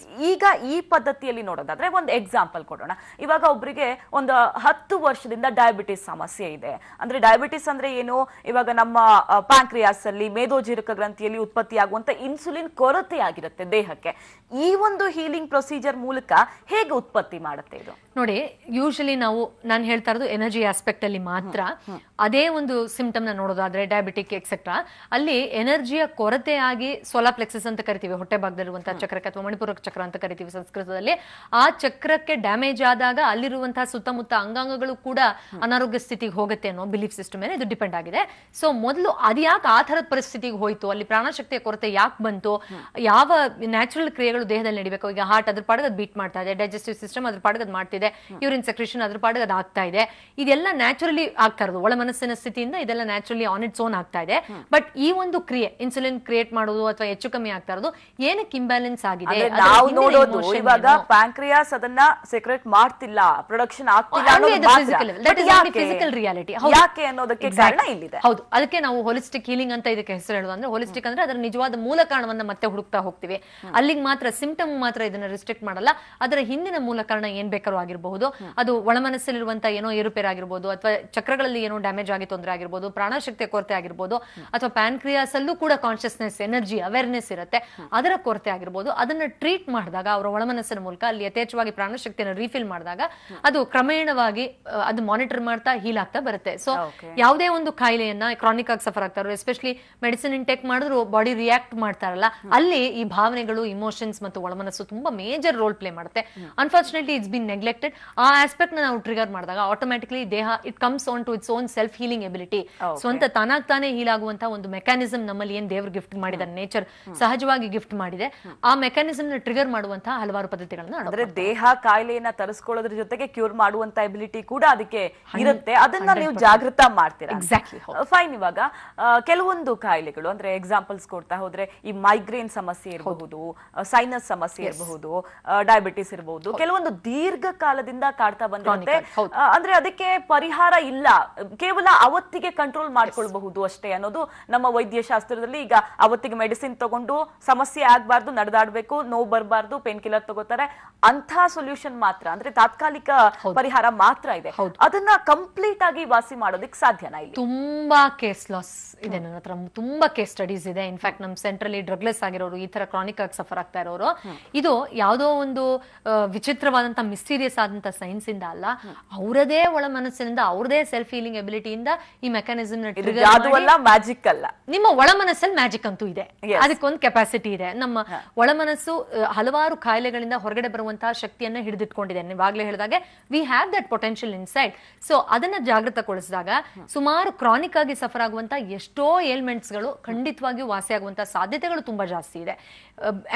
ಈಗ ಈ ಪದ್ಧತಿಯಲ್ಲಿ ನೋಡೋದಾದ್ರೆ ಒಂದು ಎಕ್ಸಾಂಪಲ್ ಕೊಡೋಣ. ಇವಾಗ ಒಬ್ಬರಿಗೆ ಒಂದು 10 ವರ್ಷದಿಂದ ಡಯಾಬಿಟಿಸ್ ಸಮಸ್ಯೆ ಇದೆ. ಅಂದ್ರೆ ಡಯಾಬಿಟಿಸ್ ಅಂದ್ರೆ ಏನು, ಇವಾಗ ನಮ್ಮ ಪ್ಯಾಂಕ್ರಿಯಾಸ್ ಅಲ್ಲಿ ಮೇದೋಜೀರಕ ಗ್ರಂಥಿಯಲ್ಲಿ ಉತ್ಪತ್ತಿಯಾಗುವಂತ ಇನ್ಸುಲಿನ್ ಕೊರತೆ ಆಗಿರುತ್ತೆ ದೇಹಕ್ಕೆ. ಈ ಒಂದು ಹೀಲಿಂಗ್ ಪ್ರೊಸೀಜರ್ ಮೂಲಕ ಹೇಗೆ ಉತ್ಪತ್ತಿ ಮಾಡುತ್ತೆ ಇದು? ನೋಡಿ, ಯೂಶಲಿ ನಾನು ಹೇಳ್ತಾ ಇರೋದು ಎನರ್ಜಿ ಆಸ್ಪೆಕ್ಟ್ ಅಲ್ಲಿ ಮಾತ್ರ. ಅದೇ ಒಂದು ಸಿಂಪ್ಟಮ್ ನ ನೋಡೋದಾದ್ರೆ ಡಯಾಬಿಟಿಕ್ ಎಕ್ಸೆಟ್ರಾ, ಅಲ್ಲಿ ಎನರ್ಜಿಯ ಕೊರತೆಯಾಗಿ ಸೋಲಾರ್ ಪ್ಲೆಕ್ಸಸ್ ಅಂತ ಕರಿತೀವಿ, ಹೊಟ್ಟೆ ಭಾಗದಲ್ಲಿರುವಂತಹ ಚಕ್ರಕ್ಕೆ ಅಥವಾ ಮಣಿಪುರಕ ಚಕ್ರ ಅಂತ ಕರಿತೀವಿ ಸಂಸ್ಕೃತದಲ್ಲಿ. ಆ ಚಕ್ರಕ್ಕೆ ಡ್ಯಾಮೇಜ್ ಆದಾಗ ಅಲ್ಲಿರುವಂತಹ ಸುತ್ತಮುತ್ತ ಅಂಗಾಂಗಗಳು ಕೂಡ ಅನಾರೋಗ್ಯ ಸ್ಥಿತಿಗೆ ಹೋಗುತ್ತೆ ಅನ್ನೋ ಬಿಲೀಫ್ ಸಿಸ್ಟಮ್ ಮೇಲೆ ಇದು ಡಿಪೆಂಡ್ ಆಗಿದೆ. ಸೊ ಮೊದಲು ಅದು ಯಾಕೆ ಆ ಥರದ ಪರಿಸ್ಥಿತಿಗೆ ಹೋಯ್ತು, ಅಲ್ಲಿ ಪ್ರಾಣಶಕ್ತಿಯ ಕೊರತೆ ಯಾಕೆ ಬಂತು, ಯಾವ ನ್ಯಾಚುರಲ್ ಕ್ರಿಯೆಗಳು ದೇಹದಲ್ಲಿ ನಡಿಬೇಕು. ಈಗ ಹಾರ್ಟ್ ಅದ್ರ ಪಾಡಿಗೆ ಅದು ಬೀಟ್ ಮಾಡ್ತಾ ಇದೆ, ಡೈಜೆಸ್ಟಿವ್ ಸಿಸ್ಟಮ್ ಅದ್ರ ಪಾಡಿಗೆ ಅದು ಮಾಡ್ತಿದೆ, ಯೂರಿನ್ ಸೆಕ್ರೇಷನ್ ಅದ್ರ ಪಾಡಿಗೆ ಅದು ಆಗ್ತಾ ಇದೆ. ಇದೆಲ್ಲ ನ್ಯಾಚುರಲಿ ಆಗ್ತಾ ಇರೋದು, ಒಳ ಮನಸ್ಸಿನ ಸ್ಥಿತಿಯಿಂದ ಇದೆಲ್ಲ ನ್ಯಾಚುರಲಿ ಆನ್ ಇಟ್ಸ್ ಓನ್ ಆಗ್ತಾ ಇದೆ. ಬಟ್ ಈ ಒಂದು ಕ್ರಿಯೆ ಇನ್ಸುಲಿನ್ ಕ್ರಿಯೇಟ್ ಮಾಡೋದು ಅಥವಾ ಹೆಚ್ಚು ಕಮ್ಮಿ ಆಗ್ತಾ ಇರೋದು ಏನಕ್ಕೆ ಇಂಬ್ಯಾಲೆನ್ಸ್ ಆಗಿದೆ. ನಾವು ನೋಡೋದು ಇವಾಗ ಪ್ಯಾಂಕ್ರಿಯಾಸ್ ಅದನ್ನ ಸೆಕ್ರೆಟ್ ಮಾಡ್ತಿಲ್ಲ, ಪ್ರೊಡಕ್ಷನ್ ಆಗ್ತಿಲ್ಲ, ಫಿಸಿಕಲ್ ರಿಯಾಲಿಟಿ ಯಾಕೆ ಅನ್ನೋದಕ್ಕೆ ಕಾರಣ ಇಲ್ಲಿದೆ. ಹೌದು, ಅದಕ್ಕೆ ನಾವು ಹೋಲಿಸ್ಟಿಕ್ ಹೀಲಿಂಗ್ ಅಂತ ಇದಕ್ಕೆ ಹೆಸರು ಹೇಳೋದು. ಅಂದ್ರೆ ಹೋಲಿಸ್ಟಿಕ್ ಅಂದ್ರೆ ಅದರ ನಿಜವಾದ ಮೂಲ ಕಾರಣವನ್ನ ಮತ್ತೆ ಹುಡುಕ್ತಾ ಹೋಗ್ತೀವಿ. ಅಲ್ಲಿಗೆ ಮಾತ್ರ ಸಿಂಪ್ಟಮ್ ಮಾತ್ರ ಇದನ್ನ ರಿಸ್ಟ್ರಿಕ್ಟ್ ಮಾಡಲ್ಲ, ಅದರ ಹಿಂದಿನ ಮೂಲ ಕಾರಣ ಏನ್ ಬೇಕಾದ್ರೂ ಆಗಿರಬಹುದು. ಅದು ಒಳಮನಸ್ಸಲ್ಲಿರುವಂತಹ ಏನೋ ಏರುಪೇರಾಗಿರ್ಬೋದು, ಅಥವಾ ಚಕ್ರಗಳಲ್ಲಿ ಏನೋ ಡ್ಯಾಮೇಜ್ ಆಗಿ ತೊಂದರೆ ಆಗಿರ್ಬೋದು, ಪ್ರಾಣಶಕ್ತಿಯ ಕೊರತೆ ಆಗಿರ್ಬೋದು, ಅಥವಾ ಪ್ಯಾನ್ಕ್ರಿಯಾಸ್ ಅಲ್ಲೂ ಕೂಡ ಕಾನ್ಶಿಯಸ್ನೆಸ್, ಎನರ್ಜಿ, ಅವೇರ್ನೆಸ್ ಇರುತ್ತೆ, ಅದರ ಕೊರತೆ ಆಗಿರ್ಬೋದು. ಅದನ್ನ ಟ್ರೀಟ್ ಮಾಡಿದಾಗ ಅವರ ಒಳಮನಸ್ಸಿನ ಮೂಲಕ ಅಲ್ಲಿ ಯಥೇಚ್ಛವಾಗಿ ಪ್ರಾಣಶಕ್ತಿಯನ್ನು ರೀಫಿಲ್ ಮಾಡಿದಾಗ ಅದು ಕ್ರಮೇಣವಾಗಿ ಅದು ಮಾನಿಟರ್ ಮಾಡ್ತಾ ಹೀಲ್ ಆಗ್ತಾ ಬರುತ್ತೆ. ಸೊ ಯಾವುದೇ ಒಂದು ಕಾಯಿಲೆಯನ್ನ ಕ್ರಾನಿಕ್ ಆಗಿ ಸಫರ್ ಆಗ್ತಾರೋ, ಎಸ್ಪೆಷಲಿ ಮೆಡಿಸಿನ್ ಇಂಟೇಕ್ ಮಾಡಿದ್ರು ಬಾಡಿ ರಿಯಾಕ್ಟ್ ಮಾಡ್ತಾರಲ್ಲ, ಅಲ್ಲಿ ಈ ಭಾವನೆಗಳು, ಇಮೋಷನ್ಸ್ ಮತ್ತು ಒಳಮನಸ್ಸು ತುಂಬಾ ಮೇಜರ್ ರೋಲ್ ಪ್ಲೇ ಮಾಡುತ್ತೆ. Unfortunately it's been neglected. ಆ ಆಸ್ಪೆಕ್ಟ್ ನಾವು ಟ್ರಿಗರ್ ಮಾಡಿದಾಗ ಆಟೋಮ್ಯಾಟಿಕ್ಲಿ ದೇಹ it comes on to its own self healing ability. ಸ್ವಂತ ತಾನಾಗ್ ತಾನೇ ಹೀಲ್ ಆಗುವಂತಹ ಒಂದು ಮೆಕ್ಯಾನಿಸಮ್ ನಮ್ಮಲ್ಲಿ ಏನ್ ದೇವ್ರ ಗಿಫ್ಟ್ ಮಾಡಿದ್ದಾರೆ, ನೇಚರ್ ಸಹಜವಾಗಿ ಗಿಫ್ಟ್ ಮಾಡಿದೆ. ಆ ಮೆಕ್ಯಾನಿಸಮ್ ನ ಟ್ರಿಗರ್ ಮಾಡುವಂತಹ ಹಲವಾರು ಪದ್ಧತಿಗಳನ್ನ, ಅಂದ್ರೆ ದೇಹ ಕಾಯಿಲೆಯನ್ನ ತರಿಸ್ಕೊಳ್ಳೋದ್ರ ಜೊತೆಗೆ ಕ್ಯೂರ್ ಮಾಡುವಂತ ಎಬಿಲಿಟಿ ಕೂಡ ಅದಕ್ಕೆ ಇರುತ್ತೆ. ಅದನ್ನ ನೀವು ಜಾಗೃತ ಮಾಡ್ತೀರಾ. Exactly fine. ಇವಾಗ ಕೆಲವೊಂದು ಕಾಯಿಲೆಗಳು, ಅಂದ್ರೆ ಎಕ್ಸಾಂಪಲ್ಸ್ ಕೊಡ್ತಾ ಹೋದ್ರೆ ಈ ಮೈಗ್ರೇನ್ ಸಮಸ್ಯೆ ಇರಬಹುದು, ಸೈನಸ್ ಸಮಸ್ಯೆ ಇರಬಹುದು, ಡಯಾಬಿಟಿಸ್ ಇರಬಹುದು, ಕೆಲವೊಂದು ದೀರ್ಘಕಾಲದಿಂದ ಕಾಡ್ತಾ ಬಂದಿರುತ್ತೆ. ಅಂದ್ರೆ ಅದಕ್ಕೆ ಪರಿಹಾರ ಇಲ್ಲ, ಕೇವಲ ಅವತ್ತಿಗೆ ಕಂಟ್ರೋಲ್ ಮಾಡ್ಕೊಳ್ಬಹುದು ಅಷ್ಟೇ ಅನ್ನೋದು ನಮ್ಮ ವೈದ್ಯಶಾಸ್ತ್ರದಲ್ಲಿ. ಈಗ ಅವತ್ತಿಗೆ ಮೆಡಿಸಿನ್ ತಗೊಂಡು ಸಮಸ್ಯೆ ಆಗ್ಬಾರ್ದು, ನಡೆದಾಡ್ಬೇಕು, ನೋವು ಬರಬಾರ್ದು, ಪೇನ್ ಕಿಲ್ಲರ್ ತಗೋತಾರೆ, ಅಂತ ಸೊಲ್ಯೂಷನ್ ಮಾತ್ರ, ಅಂದ್ರೆ ತಾತ್ಕಾಲಿಕ ಪರಿಹಾರ ಮಾತ್ರ ಇದೆ. ಅದನ್ನ ಕಂಪ್ಲೀಟ್ ಆಗಿ ವಾಸಿ ಮಾಡೋದಕ್ಕೆ ಸಾಧ್ಯನಾ? ಇಲ್ಲಿ ತುಂಬಾ ಕೇಸ್ ಲಾಸ್ ಇದೆ, ನನ್ನ ಹತ್ರ ತುಂಬಾ ಕೇಸ್ ಸ್ಟಡೀಸ್ ಇದೆ. ಇನ್ಫ್ಯಾಕ್ಟ್ ನಮ್ ಸೆಂಟ್ರಲ್ಲಿ ಡ್ರಗ್ಲೆಸ್ ಆಗಿರೋರು, ಈ ತರ ಕ್ರಾನಿಕ್ ಆಗಿ ಸಫರ್ ಆಗ್ತಾ ಇರೋರು, ಇದು ಯಾವುದೋ ಒಂದು ವಿಚಿತ್ರವಾದಂತ ಮಿಸ್ಟೀರಿಯಸ್ ಆದಂತ ಸೈನ್ಸ್ ಇಂದ ಅಲ್ಲ, ಅವರದೇ ಒಳ ಮನಸ್ಸಿನಿಂದ, ಅವರದೇ ಸೆಲ್ಫ್ ಹೀಲಿಂಗ್ ಎಬಿಲಿಟಿಯಿಂದ ಈ ಮೆಕ್ಯಾನಿಸಮ್ ನ ಮ್ಯಾಜಿಕ್ ಅಲ್ಲ. ನಿಮ್ಮ ಒಳ ಮನಸ್ಸಲ್ಲಿ ಮ್ಯಾಜಿಕ್ ಅಂತೂ ಇದೆ, ಅದಕ್ಕೊಂದು ಕೆಪಾಸಿಟಿ ಇದೆ. ನಮ್ಮ ಒಳ ಮನಸ್ಸು ಹಲವಾರು ಕಾಯಿಲೆಗಳಿಂದ ಹೊರಗಡೆ ಬರುವಂತಹ ಶಕ್ತಿಯನ್ನ ಹಿಡಿದಿಟ್ಕೊಂಡಿದೆ. ನೀವಾಗ್ಲೇ ಹೇಳಿದಾಗೆ we have that potential inside. So ಅದನ್ನ ಜಾಗೃತಗೊಳಿಸಿದಾಗ ಸುಮಾರು ಕ್ರಾನಿಕ್ ಆಗಿ ಸಫರ್ ಆಗುವಂತ ಎಷ್ಟೋ ಏಲ್ಮೆಂಟ್ಸ್ ಗಳು ಖಂಡಿತವಾಗಿಯೂ ವಾಸಿಯಾಗುವಂತಹ ಸಾಧ್ಯತೆಗಳು ತುಂಬಾ ಜಾಸ್ತಿ ಇದೆ.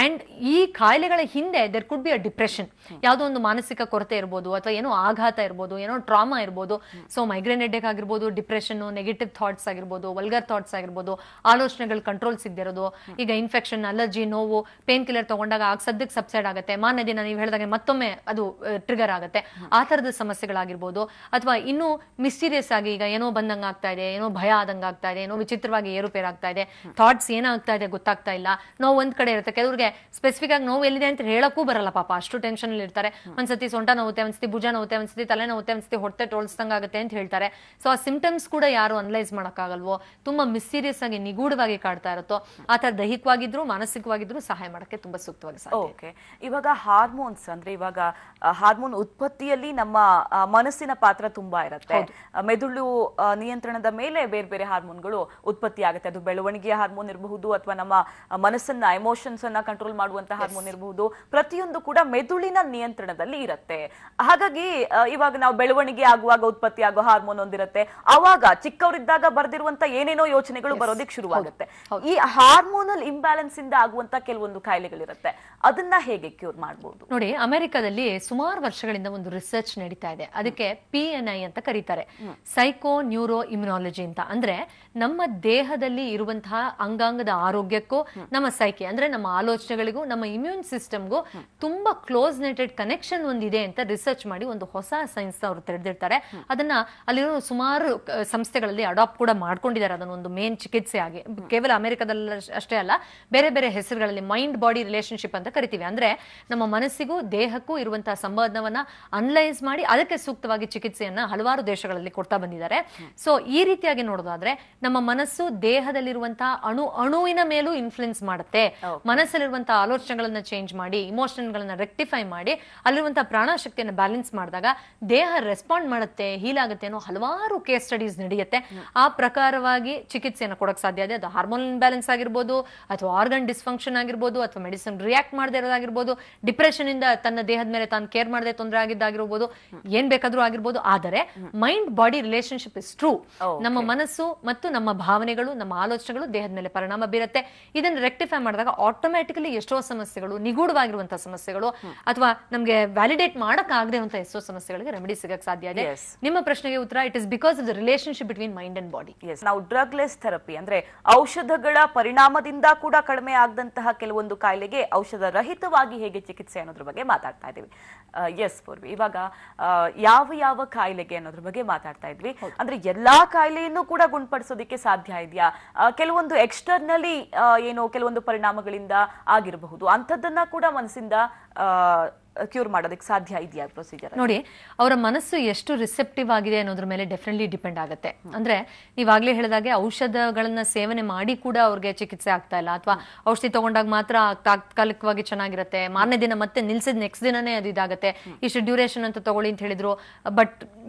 ಅಂಡ್ ಈ ಕಾಯಿಲೆಗಳ ಹಿಂದೆ there could be a depression, ಯಾವುದೋ ಒಂದು ಮಾನಸಿಕ ಕೊರತೆ ಇರ್ಬೋದು, ಅಥವಾ ಏನೋ ಆಘಾತ ಇರ್ಬೋದು, ಏನೋ ಟ್ರಾಮಾ ಇರ್ಬೋದು. ಸೊ ಮೈಗ್ರೇನ್ ಹೆಡ್ಡೇಕ್ ಆಗಿರ್ಬೋದು, ಡಿಪ್ರೆಷನ್, ನೆಗೆಟಿವ್ ಥಾಟ್ಸ್ ಆಗಿರ್ಬೋದು, ವಲ್ಗರ್ ಥಾಟ್ಸ್ ಆಗಿರ್ಬೋದು, ಆಲೋಚನೆಗಳು ಕಂಟ್ರೋಲ್ ಸಿಗದಿರೋದು, ಈಗ ಇನ್ಫೆಕ್ಷನ್, ಅಲರ್ಜಿ, ನೋವು, ಪೇನ್ ಕಿಲ್ಲರ್ ತಗೊಂಡಾಗ ಸದ್ಯಕ್ಕೆ ಸಬ್ಸೈಡ್ ಆಗುತ್ತೆ, ಮಾನ್ಯ ದಿನ ನೀವು ಹೇಳಿದಾಗ ಮತ್ತೊಮ್ಮೆ ಅದು ಟ್ರಿಗರ್ ಆಗುತ್ತೆ, ಆ ತರದ ಸಮಸ್ಯೆಗಳಾಗಿರ್ಬೋದು. ಅಥವಾ ಇನ್ನೂ ಮಿಸ್ಟೀರಿಯಸ್ ಆಗಿ ಈಗ ಏನೋ ಬಂದಂಗ ಆಗ್ತಾ ಇದೆ, ಏನೋ ಭಯ ಆದಂಗ ಆಗ್ತಾ ಇದೆ, ಏನೋ ವಿಚಿತ್ರವಾಗಿ ಏರುಪೇರಾಗ್ತಾ ಇದೆ, ಥಾಟ್ಸ್ ಏನಾಗ್ತಾ ಇದೆ ಗೊತ್ತಾಗ್ತಾ ಇಲ್ಲ, ನೋವು ಒಂದ್ ಕಡೆ ಇರುತ್ತೆ. ಕೆಲವ್ರಿಗೆ ಸ್ಪೆಸಿಫಿಕ್ ಆಗಿ ನೋವು ಎಲ್ಲಿದೆ ಅಂತ ಹೇಳಕ್ಕೂ ಬರಲ್ಲ ಪಾಪ, ಅಷ್ಟು ಟೆನ್ಷನ್ ಅಲ್ಲಿ ಇರ್ತಾರೆ. ಒಂದ್ಸತಿ ಸೊಂಟ ನೋವುತ್ತೆ, ಒಂದ್ಸತಿ ಭುಜ ನೋವುತ್ತೆ, ಒಂದ್ಸತಿ ತಲೆ ನೋವುತ್ತೆ, ಒಂದ್ಸತಿ ಹೊಟ್ಟೆ ಟೋಳ್ಸ್ದಂಗ ಆಗುತ್ತೆ ಅಂತ ಹೇಳ್ತಾರೆ. ಸೊ ಆ ಸಿಂಪ್ಟಮ್ಸ್ ಕೂಡ ಯಾರು ಅನಲೈಸ್ ಮಾಡಕ್ಕಾಗಲ್ವೋ, ತುಂಬಾ ಮಿಸ್ಟೀರಿಯಸ್ ಆಗಿ ನಿಗೂಢವಾಗಿ ಕಾಡ್ತಾ ಇರುತ್ತೋ, ಆ ತರ ದೈಹಿಕವಾಗಿದ್ರು ಮಾನಸಿಕವಾಗಿದ್ರು ಸಹಾಯ ಮಾಡಕ್ಕೆ ತುಂಬಾ ಸೂಕ್ತವಾಗಿ ಸಾಧ್ಯ. ಓಕೆ, ಇವಾಗ ಹಾರ್ಮೋನ್ಸ್ ಅಂದ್ರೆ ಇವಾಗ ಹಾರ್ಮೋನ್ ಉತ್ಪತ್ತಿಯಲ್ಲಿ ನಮ್ಮ ಮನಸ್ಸಿನ ಪಾತ್ರ ತುಂಬಾ ಇರುತ್ತೆ. ಮೆದುಳು ನಿಯಂತ್ರಣದ ಮೇಲೆ ಬೇರೆ ಬೇರೆ ಹಾರ್ಮೋನ್ಗಳು ಉತ್ಪತ್ತಿ ಆಗುತ್ತೆ. ಅದು ಬೆಳವಣಿಗೆಯ ಹಾರ್ಮೋನ್ ಇರಬಹುದು, ಅಥವಾ ನಮ್ಮ ಮನಸ್ಸನ್ನ, ಎಮೋಷನ್ಸ್ ಅನ್ನ ಕಂಟ್ರೋಲ್ ಮಾಡುವಂತ ಹಾರ್ಮೋನ್ ಇರಬಹುದು. ಪ್ರತಿಯೊಂದು ಕೂಡ ಮೆದುಳಿನ ನಿಯಂತ್ರಣದಲ್ಲಿ ಇರುತ್ತೆ. ಹಾಗಾಗಿ ಇವಾಗ ನಾವು ಬೆಳವಣಿಗೆ ಆಗುವಾಗ ಉತ್ಪತ್ತಿ ಆಗೋ ಹಾರ್ಮೋನ್ ಒಂದಿರುತ್ತೆ, ಅವಾಗ ಚಿಕ್ಕವರಿದ್ದಾಗ ಬರ್ದಿರುವಂತ ಏನೇನೋ ಯೋಚನೆಗಳು ಬರೋದಿಕ್ ಶುರುವಾಗುತ್ತೆ. ಈ ಹಾರ್ಮೋನಲ್ ಇಂಬ್ಯಾಲೆನ್ಸ್ ಇಂದ ಆಗುವಂತ ಕೆಲವೊಂದು ಕಾಯಿಲೆಗಳಿರುತ್ತೆ, ಅದನ್ನ ಹೇಗೆ ಕ್ಯೂರ್ ಮಾಡಬಹುದು? ನೋಡಿ, ಅಮೆರಿಕದಲ್ಲಿ ಸುಮಾರು ವರ್ಷಗಳಿಂದ ಒಂದು ರಿಸರ್ಚ್ ನಡೀತಾ ಇದೆ. ಅದಕ್ಕೆ PNI ಅಂತ ಕರೀತಾರೆ, ಸೈಕೋ ನ್ಯೂರೋ ಇಮ್ಯುನಾಲಜಿ ಅಂತ. ಅಂದ್ರೆ ನಮ್ಮ ದೇಹದಲ್ಲಿ ಇರುವಂತಹ ಅಂಗಾಂಗದ ಆರೋಗ್ಯಕ್ಕೂ ನಮ್ಮ ಸೈಕೆ ಅಂದ್ರೆ ನಮ್ಮ ಆಲೋಚನೆಗಳಿಗೂ ನಮ್ಮ ಇಮ್ಯೂನ್ ಸಿಸ್ಟಮ್ಗೂ ತುಂಬಾ ಕ್ಲೋಸ್ ನೆಟೆಡ್ ಕನೆಕ್ಷನ್ ಒಂದಿದೆ ಅಂತ ರಿಸರ್ಚ್ ಮಾಡಿ ಒಂದು ಹೊಸ ಸೈನ್ಸ್ ಅವರು ತೆರೆದಿರ್ತಾರೆ. ಅದನ್ನ ಅಲ್ಲಿರೋ ಸುಮಾರು ಸಂಸ್ಥೆಗಳಲ್ಲಿ ಅಡಾಪ್ಟ್ ಕೂಡ ಮಾಡ್ಕೊಂಡಿದ್ದಾರೆ. ಅದನ್ನ ಒಂದು ಮೇನ್ ಚಿಕಿತ್ಸೆ ಆಗಿ, ಕೇವಲ ಅಮೆರಿಕದಲ್ಲಿ ಅಷ್ಟೇ ಅಲ್ಲ, ಬೇರೆ ಬೇರೆ ಹೆಸರುಗಳಲ್ಲಿ ಮೈಂಡ್ ಬಾಡಿ ರಿಲೇಶನ್ಶಿಪ್ ಅಂತ ಕರಿತೀವಿ. ಅಂದ್ರೆ ನಮ್ಮ ಮನಸ್ಸಿಗೂ ದೇಹಕ್ಕೂ ಇರುವಂತಹ ಸಂಬಂಧವನ್ನ ಅನಲೈಸ್ ಮಾಡಿ ಅದಕ್ಕೆ ಸೂಕ್ತವಾಗಿ ಚಿಕಿತ್ಸೆಯನ್ನ ಹಲವಾರು ದೇಶಗಳಲ್ಲಿ ಕೊಡ್ತಾ ಬಂದಿದ್ದಾರೆ. ಸೊ ಈ ರೀತಿಯಾಗಿ ನೋಡೋದಾದ್ರೆ ನಮ್ಮ ಮನಸ್ಸು ದೇಹದಲ್ಲಿರುವಂತಹ ಅಣುವಿನ ಮೇಲೂ ಇನ್ಫ್ಲುಯೆನ್ಸ್ ಮಾಡುತ್ತೆ. ಮನಸ್ಸಲ್ಲಿರುವಂತಹ ಆಲೋಚನೆಗಳನ್ನ ಚೇಂಜ್ ಮಾಡಿ, ಇಮೋಷನ್ ಗಳನ್ನ ರೆಕ್ಟಿಫೈ ಮಾಡಿ, ಅಲ್ಲಿರುವಂತಹ ಪ್ರಾಣಶಕ್ತಿಯನ್ನು ಬ್ಯಾಲೆನ್ಸ್ ಮಾಡಿದಾಗ ದೇಹ ರೆಸ್ಪಾಂಡ್ ಮಾಡುತ್ತೆ, ಹೀಲ್ ಆಗುತ್ತೆ ಅನ್ನೋ ಹಲವಾರು ಕೇಸ್ ಸ್ಟಡೀಸ್ ನಡೆಯುತ್ತೆ. ಆ ಪ್ರಕಾರವಾಗಿ ಚಿಕಿತ್ಸೆಯನ್ನು ಕೊಡಕ್ ಸಾಧ್ಯ ಇದೆ. ಅದು ಹಾರ್ಮೋನ್ ಇಂಬ್ಯಾಲೆನ್ಸ್ ಆಗಿರ್ಬೋದು, ಅಥವಾ ಆರ್ಗನ್ ಡಿಸ್ಫಂಕ್ಷನ್ ಆಗಿರ್ಬೋದು, ಅಥವಾ ಮೆಡಿಸಿನ್ ರಿಯಾಕ್ಟ್ ಮಾಡದೇ ಇರೋದಾಗಿರ್ಬೋದು, ಡಿಪ್ರೆಷನ್ ಇಂದ ತನ್ನ ದೇಹದ ಮೇಲೆ ತಾನು ಕೇರ್ ಮಾಡದೆ ತೊಂದರೆ ಆಗಿದ್ದಾಗಿರ್ಬೋದು, ಏನ್ ಬೇಕಾದ್ರೂ ಆಗಿರ್ಬೋದು. ಆದರೆ mind body relationship is true. ನಮ್ಮ ಮನಸ್ಸು ಮತ್ತು ನಮ್ಮ ಭಾವನೆಗಳು, ನಮ್ಮ ಆಲೋಚನೆಗಳು ದೇಹದ ಮೇಲೆ ಪರಿಣಾಮ ಬೀರುತ್ತೆ. ಇದನ್ನು ರೆಕ್ಟಿಫೈ ಮಾಡಿದಾಗ ಆಟೋಮ್ಯಾಟಿಕಲಿ ಎಷ್ಟೋ ಸಮಸ್ಯೆಗಳು, ನಿಗೂಢವಾಗಿರುವಂತಹ ಸಮಸ್ಯೆಗಳು, ಅಥವಾ ನಮ್ಗೆ ವ್ಯಾಲಿಡೇಟ್ ಮಾಡಕ್ ಆಗದೆ ಅಂತ ಎಷ್ಟೋ ಸಮಸ್ಯೆಗಳಿಗೆ ರೆಮಿಡಿ ಸಿಗಕ್ಕೆ ಸಾಧ್ಯ ಇದೆ. ನಿಮ್ಮ ಪ್ರಶ್ನೆಗೆ ಉತ್ತರ, it is because of the relationship between mind and body. ನಾವು ಡ್ರಗ್ ಲೆಸ್ ಥೆರಪಿ ಅಂದ್ರೆ ಔಷಧಗಳ ಪರಿಣಾಮದಿಂದ ಕೂಡ ಕಡಿಮೆ ಆಗದಂತಹ ಕೆಲವೊಂದು ಕಾಯಿಲೆಗೆ ಔಷಧ ರಹಿತವಾಗಿ ಹೇಗೆ ಚಿಕಿತ್ಸೆ ಅನ್ನೋದ್ರ ಬಗ್ಗೆ ಮಾತಾಡ್ತಾ ಇದೀವಿ. ಎಸ್ ಪೂರ್ವಿ, ಇವಾಗ ಯಾವ ಯಾವ ಕಾಯಿಲೆಗೆ ಅನ್ನೋದ್ರ ಬಗ್ಗೆ ಮಾತಾಡ್ತಾ ಇದ್ವಿ. ಅಂದ್ರೆ ಎಲ್ಲಾ ಕಾಯಿಲೆಯನ್ನು ಕೂಡ ಗುಣಪಡಿಸೋದಿಕ್ಕೆ ಸಾಧ್ಯ ಇದೆಯಾ? ಕೆಲವೊಂದು ಎಕ್ಸ್ಟರ್ನಲಿ ಏನೋ ಕೆಲವೊಂದು ಪರಿಣಾಮಗಳಿಂದ ಆಗಿರಬಹುದು, ಅಂಥದ್ದನ್ನ ಕೂಡ ಮನಸ್ಸಿಂದ ಕ್ಯೂರ್ ಮಾಡೋದಕ್ಕೆ ಸಾಧ್ಯ ಇದೆಯಾ ಪ್ರೊಸೀಜರ್? ನೋಡಿ, ಅವರ ಮನಸ್ಸು ಎಷ್ಟು ರಿಸೆಪ್ಟಿವ್ ಆಗಿದೆ ಅನ್ನೋದ್ರ ಮೇಲೆ ಡೆಫಿನೆಟ್ಲಿ ಡಿಪೆಂಡ್ ಆಗುತ್ತೆ. ಅಂದ್ರೆ ನೀವಾಗ್ಲೇ ಹೇಳಿದಾಗೆ ಔಷಧಗಳನ್ನ ಸೇವನೆ ಮಾಡಿ ಕೂಡ ಅವ್ರಿಗೆ ಚಿಕಿತ್ಸೆ ಆಗ್ತಾ ಇಲ್ಲ, ಅಥವಾ ಔಷಧಿ ತಗೊಂಡಾಗ ಮಾತ್ರ ತಾತ್ಕಾಲಿಕವಾಗಿ ಚೆನ್ನಾಗಿರುತ್ತೆ, ಮಾರನೇ ದಿನ ಮತ್ತೆ ನಿಲ್ಸಿದ್ ನೆಕ್ಸ್ಟ್ ದಿನನೇ ಅದು ಇದಾಗುತ್ತೆ. ಇಷ್ಟು ಡ್ಯೂರೇಷನ್ ಅಂತ ತಗೊಳ್ಳಿ ಅಂತ ಹೇಳಿದ್ರು, but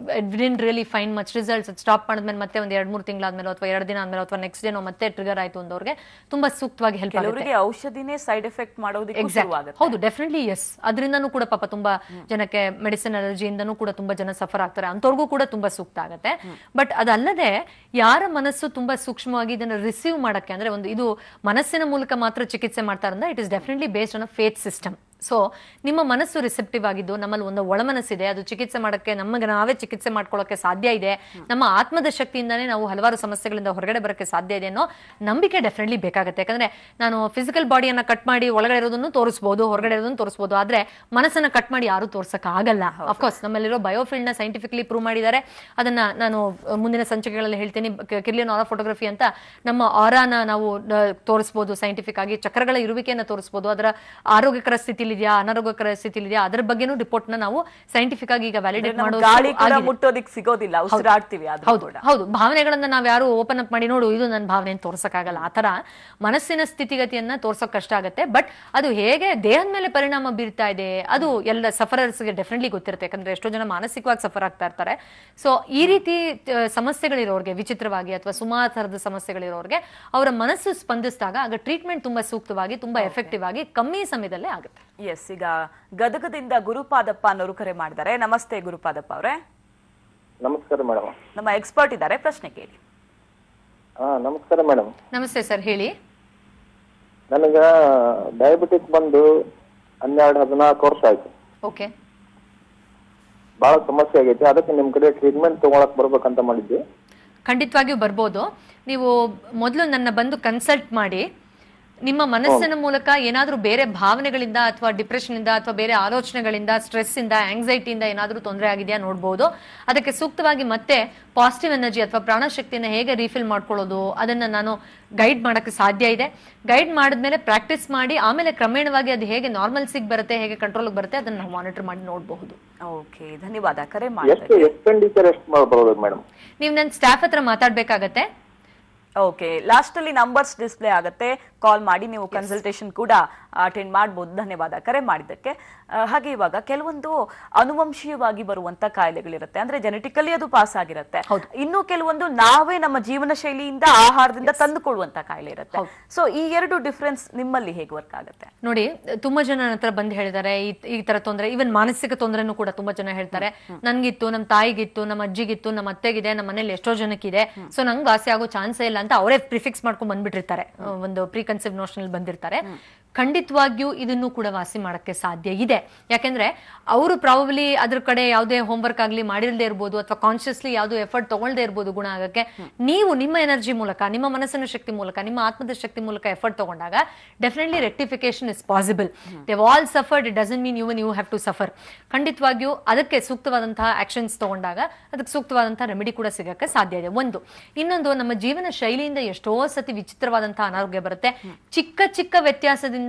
didn't really find much results. Stop ಮಾಡಿದ್ಮೇಲೆ ಮತ್ತೆ ಒಂದ್ 2-3 ತಿಂಗಳಾದ್ಮೇಲೆ, ಅಥವಾ 2 ದಿನ ಆದ್ಮೇಲೆ, ಅಥವಾ ನೆಕ್ಸ್ಟ್ ಡೇನೋ ಮತ್ತೆ ಟ್ರಿಗರ್ ಆಯ್ತು ಅಂದವ್ರಿಗೆ ತುಂಬಾ ಸೂಕ್ತವಾಗಿ ಹೆಲ್ಪ್ ಆಗುತ್ತೆ. ಔಷಧಿನೇ ಸೈಡ್ ಎಫೆಕ್ಟ್ ಮಾಡೋದಕ್ಕೆ ಶುರುವಾಗುತ್ತೆ. ಹೌದು, ಡೆಫಿನೆಟ್ಲಿ ಎಸ್. ಅದರಿಂದನೂ ಕೂಡ ಪಾಪ ತುಂಬಾ ಜನಕ್ಕೆ ಮೆಡಿಸಿನ್ ಅಲರ್ಜಿಯಿಂದನೂ ಕೂಡ ತುಂಬಾ ಜನ ಸಫರ್ ಆಗ್ತಾರೆ, ಅಂತವ್ರಿಗೂ ಕೂಡ ತುಂಬಾ ಸೂಕ್ತ ಆಗುತ್ತೆ. ಬಟ್ ಅದಲ್ಲದೆ ಯಾರ ಮನಸ್ಸು ತುಂಬಾ ಸೂಕ್ಷ್ಮವಾಗಿ ಇದನ್ನ ರಿಸೀವ್ ಮಾಡಕ್ಕೆ, ಅಂದ್ರೆ ಒಂದು ಇದು ಮನಸ್ಸಿನ ಮೂಲಕ ಮಾತ್ರ ಚಿಕಿತ್ಸೆ ಮಾಡ್ತಾರಂದ್ರೆ it is definitely based on a faith system. So ನಿಮ್ಮ ಮನಸ್ಸು ರಿಸೆಪ್ಟಿವ್ ಆಗಿದ್ದು, ನಮ್ಮಲ್ಲಿ ಒಂದು ಒಳಮನಸ್ಸಿದೆ, ಅದು ಚಿಕಿತ್ಸೆ ಮಾಡಕ್ಕೆ, ನಮಗೆ ನಾವೇ ಚಿಕಿತ್ಸೆ ಮಾಡ್ಕೊಳ್ಳೋಕೆ ಸಾಧ್ಯ ಇದೆ, ನಮ್ಮ ಆತ್ಮದ ಶಕ್ತಿಯಿಂದಾನೇ ನಾವು ಹಲವಾರು ಸಮಸ್ಯೆಗಳಿಂದ ಹೊರಗಡೆ ಬರಕ್ಕೆ ಸಾಧ್ಯ ಇದೆ ಅನ್ನೋ ನಂಬಿಕೆ ಡೆಫಿನೆಟ್ಲಿ ಬೇಕಾಗುತ್ತೆ. ಯಾಕಂದ್ರೆ ನಾನು ಫಿಸಿಕಲ್ ಬಾಡಿಯನ್ನ ಕಟ್ ಮಾಡಿ ಒಳಗಡೆ ಇರೋದನ್ನು ತೋರಿಸಬಹುದು, ಹೊರಗಡೆ ಇರೋದನ್ನು ತೋರಿಸಬಹುದು, ಆದ್ರೆ ಮನಸ್ಸನ್ನ ಕಟ್ ಮಾಡಿ ಯಾರು ತೋರ್ಸಕ್ ಆಗಲ್ಲ. ಅಫ್ಕೋರ್ಸ್ ನಮ್ಮಲ್ಲಿರೋ ಬಯೋಫೀಲ್ಡ್ ನ ಸೈಂಟಿಫಿಕಲಿ ಪ್ರೂವ್ ಮಾಡಿದ್ದಾರೆ. ಅದನ್ನ ನಾನು ಮುಂದಿನ ಸಂಚಿಕೆಗಳಲ್ಲಿ ಹೇಳ್ತೀನಿ. ಕಿರ್ಲಿಯನ್ ಆರಾ ಫೋಟೋಗ್ರಫಿ ಅಂತ ನಮ್ಮ ಆರಾನ ನಾವು ತೋರಿಸಬಹುದು ಸೈಂಟಿಫಿಕ್ ಆಗಿ, ಚಕ್ರಗಳ ಇರುವಿಕೆಯನ್ನ ತೋರಿಸಬಹುದು, ಅದರ ಆರೋಗ್ಯಕರ ಸ್ಥಿತಿ ಅನಾರೋಗ್ಯಕರ ಸ್ಥಿತಿಲಿ ಇದೆಯಾ ಅದರ ಬಗ್ಗೆನೂ ರಿಪೋರ್ಟ್ ನ ನಾವು ಸೈಂಟಿಫಿಕ್ ಆಗಿ ಈಗ ವ್ಯಾಲಿಡೇಟ್ ಮುಟ್ಟೋದಿಕ್ ಸಿಗೋದಿಲ್ಲ, ಉಸಿರಾಡ್ತೀವಿ. ಹೌದು, ಭಾವನೆಗಳನ್ನ ನಾವ್ ಯಾರು ಓಪನ್ ಅಪ್ ಮಾಡಿ ನೋಡು ಇದು ನನ್ನ ಭಾವನೆ ತೋರ್ಸಕ್ಕಾಗಲ್ಲ. ಆತರ ಮನಸ್ಸಿನ ಸ್ಥಿತಿಗತಿಯನ್ನ ತೋರ್ಸಕ್ ಕಷ್ಟ ಆಗುತ್ತೆ. ಬಟ್ ಅದು ಹೇಗೆ ದೇಹದ ಮೇಲೆ ಪರಿಣಾಮ ಬೀರ್ತಾ ಇದೆ ಅದು ಎಲ್ಲ ಸಫರರ್ಸ್ಗೆ ಡೆಫಿನೆಟ್ಲಿ ಗೊತ್ತಿರುತ್ತೆ. ಯಾಕಂದ್ರೆ ಎಷ್ಟೋ ಜನ ಮಾನಸಿಕವಾಗಿ ಸಫರ್ ಆಗ್ತಾ ಇರ್ತಾರೆ. ಸೊ ಈ ರೀತಿ ಸಮಸ್ಯೆಗಳಿರೋರ್ಗೆ, ವಿಚಿತ್ರವಾಗಿ ಅಥವಾ ಸುಮಾರು ತರದ ಸಮಸ್ಯೆಗಳಿರೋರ್ಗೆ ಅವರ ಮನಸ್ಸು ಸ್ಪಂದಿಸಿದಾಗ ಆಗ ಟ್ರೀಟ್ಮೆಂಟ್ ತುಂಬಾ ಸೂಕ್ತವಾಗಿ, ತುಂಬಾ ಎಫೆಕ್ಟಿವ್ ಆಗಿ, ಕಮ್ಮಿ ಸಮಯದಲ್ಲೇ ಆಗುತ್ತೆ. ಎಸ್, ಈಗ ಗದಗದಿಂದ ಗುರುಪಾದಪ್ಪ ಅನ್ನೋರು ಕರೆ ಮಾಡಿದ್ದಾರೆ. ನಮಸ್ತೆ ಗುರುಪಾದಪ್ಪ ಅವರೇ. ನಮಸ್ಕಾರ ಮೇಡಮ್. ನಮ್ಮ ಎಕ್ಸ್ಪರ್ಟ್ ಇದ್ದಾರೆ, ಪ್ರಶ್ನೆ ಕೇಳಿ. ನಮಸ್ಕಾರ ಮೇಡಮ್. ನಮಸ್ತೆ ಸರ್, ಹೇಳಿ. ನನಗ ಡಯಾಬಿಟಿಕ್ ಬಂದು 12-14 ವರ್ಷ ಆಯ್ತು. ಓಕೆ. ಬಹಳ ಸಮಸ್ಯೆ ಆಗೈತಿ. ಅದಕ್ಕೆ ನಿಮ್ ಕಡೆ ಟ್ರೀಟ್ಮೆಂಟ್ ತಗೊಳಕ್ ಬರ್ಬೇಕಂತ ಮಾಡಿದ್ವಿ. ಖಂಡಿತವಾಗಿಯೂ ಬರ್ಬೋದು. ನೀವು ಮೊದಲು ನನ್ನ ಬಂದು ಕನ್ಸಲ್ಟ್ ಮಾಡಿ ನಿಮ್ಮ ಮನಸ್ಸಿನ ಮೂಲಕ ಏನಾದ್ರೂ ಬೇರೆ ಭಾವನೆಗಳಿಂದ ಅಥವಾ ಡಿಪ್ರೆಷನ್ ಇಂದ ಅಥವಾ ಬೇರೆ ಆಲೋಚನೆಗಳಿಂದ, ಸ್ಟ್ರೆಸ್ ಇಂದ, ಆಂಗ್ಸೈಟಿಯಿಂದ ಏನಾದ್ರೂ ತೊಂದರೆ ಆಗಿದೆಯಾ ನೋಡ್ಬೋದು. ಅದಕ್ಕೆ ಸೂಕ್ತವಾಗಿ ಮತ್ತೆ ಪಾಸಿಟಿವ್ ಎನರ್ಜಿ ಅಥವಾ ಪ್ರಾಣಶಕ್ತಿಯನ್ನು ಹೇಗೆ ರೀಫಿಲ್ ಮಾಡ್ಕೊಳ್ಳೋದು ಅದನ್ನ ನಾನು ಗೈಡ್ ಮಾಡಕ್ಕೆ ಸಾಧ್ಯ ಇದೆ. ಗೈಡ್ ಮಾಡಿದ್ಮೇಲೆ ಪ್ರಾಕ್ಟೀಸ್ ಮಾಡಿ ಆಮೇಲೆ ಕ್ರಮೇಣವಾಗಿ ಅದು ಹೇಗೆ ನಾರ್ಮಲ್ಸಿಗೆ ಬರುತ್ತೆ, ಹೇಗೆ ಕಂಟ್ರೋಲ್ ಬರುತ್ತೆ ಅದನ್ನ ನಾವು ಮಾನಿಟರ್ ಮಾಡಿ ನೋಡಬಹುದು. ಓಕೆ, ಧನ್ಯವಾದ ಕರೆ ಎಷ್ಟು ಎಕ್ಸ್ಪೆಂಡಿಚರ್ ಎಷ್ಟು ಮಾಡಬಹುದು ಮೇಡಮ್? ನೀವು ನನ್ನ ಸ್ಟಾಫ್ ಹತ್ರ ಮಾತಾಡ್ಬೇಕಾಗತ್ತೆ. ಓಕೆ, ಲಾಸ್ಟ್ ಅಲ್ಲಿ ನಂಬರ್ಸ್ ಡಿಸ್ಪ್ಲೇ ಆಗುತ್ತೆ, ಕಾಲ್ ಮಾಡಿ ನೀವು ಕನ್ಸಲ್ಟೇಷನ್ ಕೂಡ ಅಟೆಂಡ್ ಮಾಡಬಹುದು. ಧನ್ಯವಾದ ಕರೆ ಮಾಡಿದ್ದಕ್ಕೆ. ಹಾಗೆ ಇವಾಗ ಕೆಲವೊಂದು ಅನುವಂಶೀಯವಾಗಿ ಬರುವಂತ ಕಾಯಿಲೆಗಳಿರುತ್ತೆ, ಅಂದ್ರೆ ಜೆನೆಟಿಕಲಿ ಅದು ಪಾಸ್ ಆಗಿರುತ್ತೆ. ಇನ್ನು ಕೆಲವೊಂದು ನಾವೇ ನಮ್ಮ ಜೀವನ ಶೈಲಿಯಿಂದ, ಆಹಾರದಿಂದ ತಂದುಕೊಳ್ಳುವಂತ ಕಾಯಿಲೆ ಇರುತ್ತೆ. ಸೊ ಈ ಎರಡು ಡಿಫರೆನ್ಸ್ ನಿಮ್ಮಲ್ಲಿ ಹೇಗೆ ವರ್ಕ್ ಆಗುತ್ತೆ? ನೋಡಿ, ತುಂಬಾ ಜನ ನನ್ನ ಹತ್ರ ಬಂದು ಹೇಳಿದ್ದಾರೆ ಈ ತರ ತೊಂದರೆ, ಈವನ್ ಮಾನಸಿಕ ತೊಂದರೆನೂ ಕೂಡ ತುಂಬಾ ಜನ ಹೇಳ್ತಾರೆ. ನನ್ಗಿತ್ತು, ನಮ್ಮ ತಾಯಿಗಿತ್ತು, ನಮ್ಮ ಅಜ್ಜಿಗಿತ್ತು, ನಮ್ಮ ಅತ್ತೆಗಿದೆ, ನಮ್ಮ ಮನೇಲಿ ಎಷ್ಟೋ ಜನಕ್ಕಿದೆ, ಸೊ ನಂಗೆ ವಾಸಿ ಆಗೋ ಚಾನ್ಸೇ ಇಲ್ಲ ಅಂತ ಅವರೇ ಪ್ರಿಫಿಕ್ಸ್ ಮಾಡ್ಕೊಂಡು ಬಂದ್ಬಿಟ್ಟಿರ್ತಾರೆ, ಒಂದು ಪ್ರೀಕನ್ಸೀವ್ ನೋಷನ್ ಬಂದಿರ್ತಾರೆ. ಖಂಡಿತವಾಗಿಯೂ ಇದನ್ನು ಕೂಡ ವಾಸಿ ಮಾಡಕ್ಕೆ ಸಾಧ್ಯ ಇದೆ. ಯಾಕೆಂದ್ರೆ ಅವರು ಪ್ರಾಬಬ್ಲಿ ಅದ್ರ ಕಡೆ ಯಾವುದೇ ಹೋಮ್ವರ್ಕ್ ಆಗ್ಲಿ ಮಾಡಿರದೇ ಇರ್ಬೋದು, ಅಥವಾ ಕಾನ್ಶಿಯಸ್ಲಿ ಯಾವ್ದು ಎಫರ್ಟ್ ತಗೊಳ್ದೇ ಇರ್ಬೋದು ಗುಣ ಆಗಕ್ಕೆ. ನೀವು ನಿಮ್ಮ ಎನರ್ಜಿ ಮೂಲಕ, ನಿಮ್ಮ ಮನಸ್ಸಿನ ಶಕ್ತಿ ಮೂಲಕ, ನಿಮ್ಮ ಆತ್ಮದ ಶಕ್ತಿ ಮೂಲಕ ಎಫರ್ಟ್ ತಗೊಂಡಾಗ definitely rectification is possible. They all suffered, it doesn't mean you have to suffer. ಖಂಡಿತವಾಗಿಯೂ ಅದಕ್ಕೆ ಸೂಕ್ತವಾದಂತಹ ಆಕ್ಷನ್ಸ್ ತಗೊಂಡಾಗ ಅದಕ್ಕೆ ಸೂಕ್ತವಾದಂತಹ ರೆಮಿಡಿ ಕೂಡ ಸಿಗಕ್ಕೆ ಸಾಧ್ಯ ಇದೆ. ಒಂದು. ಇನ್ನೊಂದು, ನಮ್ಮ ಜೀವನ ಶೈಲಿಯಿಂದ ಎಷ್ಟೋ ಸತಿ ವಿಚಿತ್ರವಾದಂತಹ ಅನಾರೋಗ್ಯ ಬರುತ್ತೆ. ಚಿಕ್ಕ ಚಿಕ್ಕ ವ್ಯತ್ಯಾಸದಿಂದ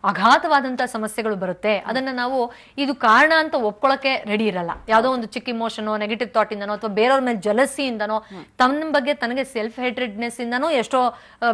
ಅಘಾತವಾದಂತಹ ಸಮಸ್ಯೆಗಳು ಬರುತ್ತೆ. ಅದನ್ನ ನಾವು ಇದು ಕಾರಣ ಅಂತ ಒಪ್ಕೊಳ್ಳಕ್ಕೆ ರೆಡಿ ಇರಲ್ಲ. ಯಾವುದೋ ಒಂದು ಚಿಕ್ಕ ಇಮೋಷನ್, ನೆಗೆಟಿವ್ ಥಾಟ್ ಇಂದನೋ ಅಥವಾ ಬೇರೆಯವ್ರ ಮೇಲೆ ಜಲಸಿಯಿಂದನೋ, ತನ್ನ ಬಗ್ಗೆ ತನಗೆ ಸೆಲ್ಫ್ ಹೇಟ್ರೆಡ್ನೆಸ್ ಇಂದನೋ ಎಷ್ಟೋ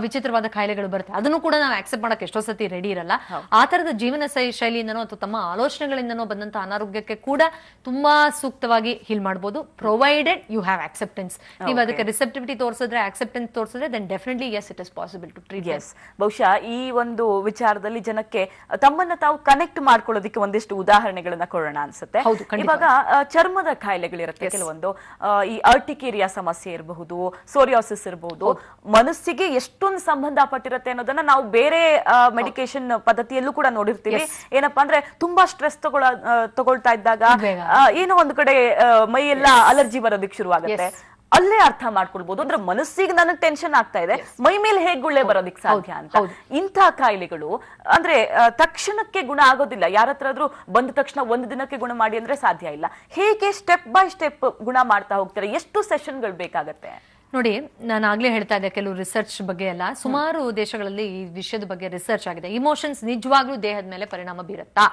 ವಿಚಿತ್ರವಾದ ಕಾಯಿಲೆಗಳು ಬರುತ್ತೆ. ಅದನ್ನು ಕೂಡ ನಾವು ಆಕ್ಸೆಪ್ಟ್ ಮಾಡಕ್ಕೆ ಎಷ್ಟೋ ಸತಿ ರೆಡಿ ಇರಲ್ಲ. ಆ ತರದ ಜೀವನ ಶೈಲಿಯಿಂದನೋ ಅಥವಾ ತಮ್ಮ ಆಲೋಚನೆಗಳಿಂದನೋ ಬಂದಂತ ಅನಾರೋಗ್ಯಕ್ಕೆ ಕೂಡ ತುಂಬಾ ಸೂಕ್ತವಾಗಿ ಹೀಲ್ ಮಾಡಬಹುದು, ಪ್ರೊವೈಡೆಡ್ ಯು ಹ್ಯಾವ್ ಆಕ್ಸೆಪ್ಟೆನ್ಸ್. ನೀವು ಅದಕ್ಕೆ ರಿಸೆಪ್ಟಿವಿಟಿ ತೋರಿಸಿದ್ರೆ, ಆಕ್ಸೆಪ್ಟೆನ್ಸ್ ತೋರಿಸಿದ್ರೆ, then definitely yes, it is possible to treat. ಬಹುಶಃ ಈ ಒಂದು ವಿಚಾರದಲ್ಲಿ ಜನಕ್ಕೆ ತಮ್ಮನ್ನ ತಾವು ಕನೆಕ್ಟ್ ಮಾಡ್ಕೊಳ್ಳೋದಕ್ಕೆ ಒಂದಿಷ್ಟು ಉದಾಹರಣೆಗಳನ್ನ ಕೊಡೋಣ ಅನ್ಸುತ್ತೆ. ಇವಾಗ ಚರ್ಮದ ಕಾಯಿಲೆಗಳಿರುತ್ತೆ ಕೆಲವೊಂದು, ಈ ಅರ್ಟಿಕೇರಿಯಾ ಸಮಸ್ಯೆ ಇರಬಹುದು, ಸೋರಿಯಾಸಿಸ್ ಇರಬಹುದು, ಮನಸ್ಸಿಗೆ ಎಷ್ಟೊಂದು ಸಂಬಂಧಪಟ್ಟಿರುತ್ತೆ ಅನ್ನೋದನ್ನ ನಾವು ಬೇರೆ ಮೆಡಿಕೇಶನ್ ಪದ್ಧತಿಯಲ್ಲೂ ಕೂಡ ನೋಡಿರ್ತೀವಿ. ಏನಪ್ಪಾ ಅಂದ್ರೆ ತುಂಬಾ ಸ್ಟ್ರೆಸ್ ತಗೊಳ್ತಾ ಇದ್ದಾಗ ಏನೋ ಒಂದು ಕಡೆ ಮೈಯೆಲ್ಲ ಅಲರ್ಜಿ ಬರೋದಕ್ಕೆ ಶುರುವಾಗುತ್ತೆ. ಅಲ್ಲೇ ಅರ್ಥ ಮಾಡ್ಕೊಳ್ಬಹುದು, ಅಂದ್ರೆ ಮನಸ್ಸಿಗೆ ನನಗೆ ಟೆನ್ಷನ್ ಆಗ್ತಾ ಇದೆ, ಮೈ ಮೇಲೆ ಹೇಗೆ ಗುಳ್ಳೆ ಬರೋದಿಕ್ ಸಾಧ್ಯ ಅಂತ. ಇಂಥ ಕಾಯಿಲೆಗಳು ಅಂದ್ರೆ ತಕ್ಷಣಕ್ಕೆ ಗುಣ ಆಗೋದಿಲ್ಲ. ಯಾರ ಹತ್ರ ಆದ್ರೂ ಬಂದ ತಕ್ಷಣ ಒಂದು ದಿನಕ್ಕೆ ಗುಣ ಮಾಡಿ ಅಂದ್ರೆ ಸಾಧ್ಯ ಇಲ್ಲ. ಹೇಗೆ ಸ್ಟೆಪ್ ಬೈ ಸ್ಟೆಪ್ ಗುಣ ಮಾಡ್ತಾ ಹೋಗ್ತಾರೆ? ಎಷ್ಟು ಸೆಷನ್ಗಳು ಬೇಕಾಗತ್ತೆ? ನೋಡಿ, ನಾನು ಆಗ್ಲೇ ಹೇಳ್ತಾ ಇದ್ದೆ, ಕೆಲವು ರಿಸರ್ಚ್ ಬಗ್ಗೆ ಎಲ್ಲ ಸುಮಾರು ದೇಶಗಳಲ್ಲಿ ಈ ವಿಷಯದ ಬಗ್ಗೆ ರಿಸರ್ಚ್ ಆಗಿದೆ. ಇಮೋಷನ್ಸ್ ನಿಜವಾಗ್ಲೂ ದೇಹದ ಮೇಲೆ ಪರಿಣಾಮ ಬೀರುತ್ತಾ?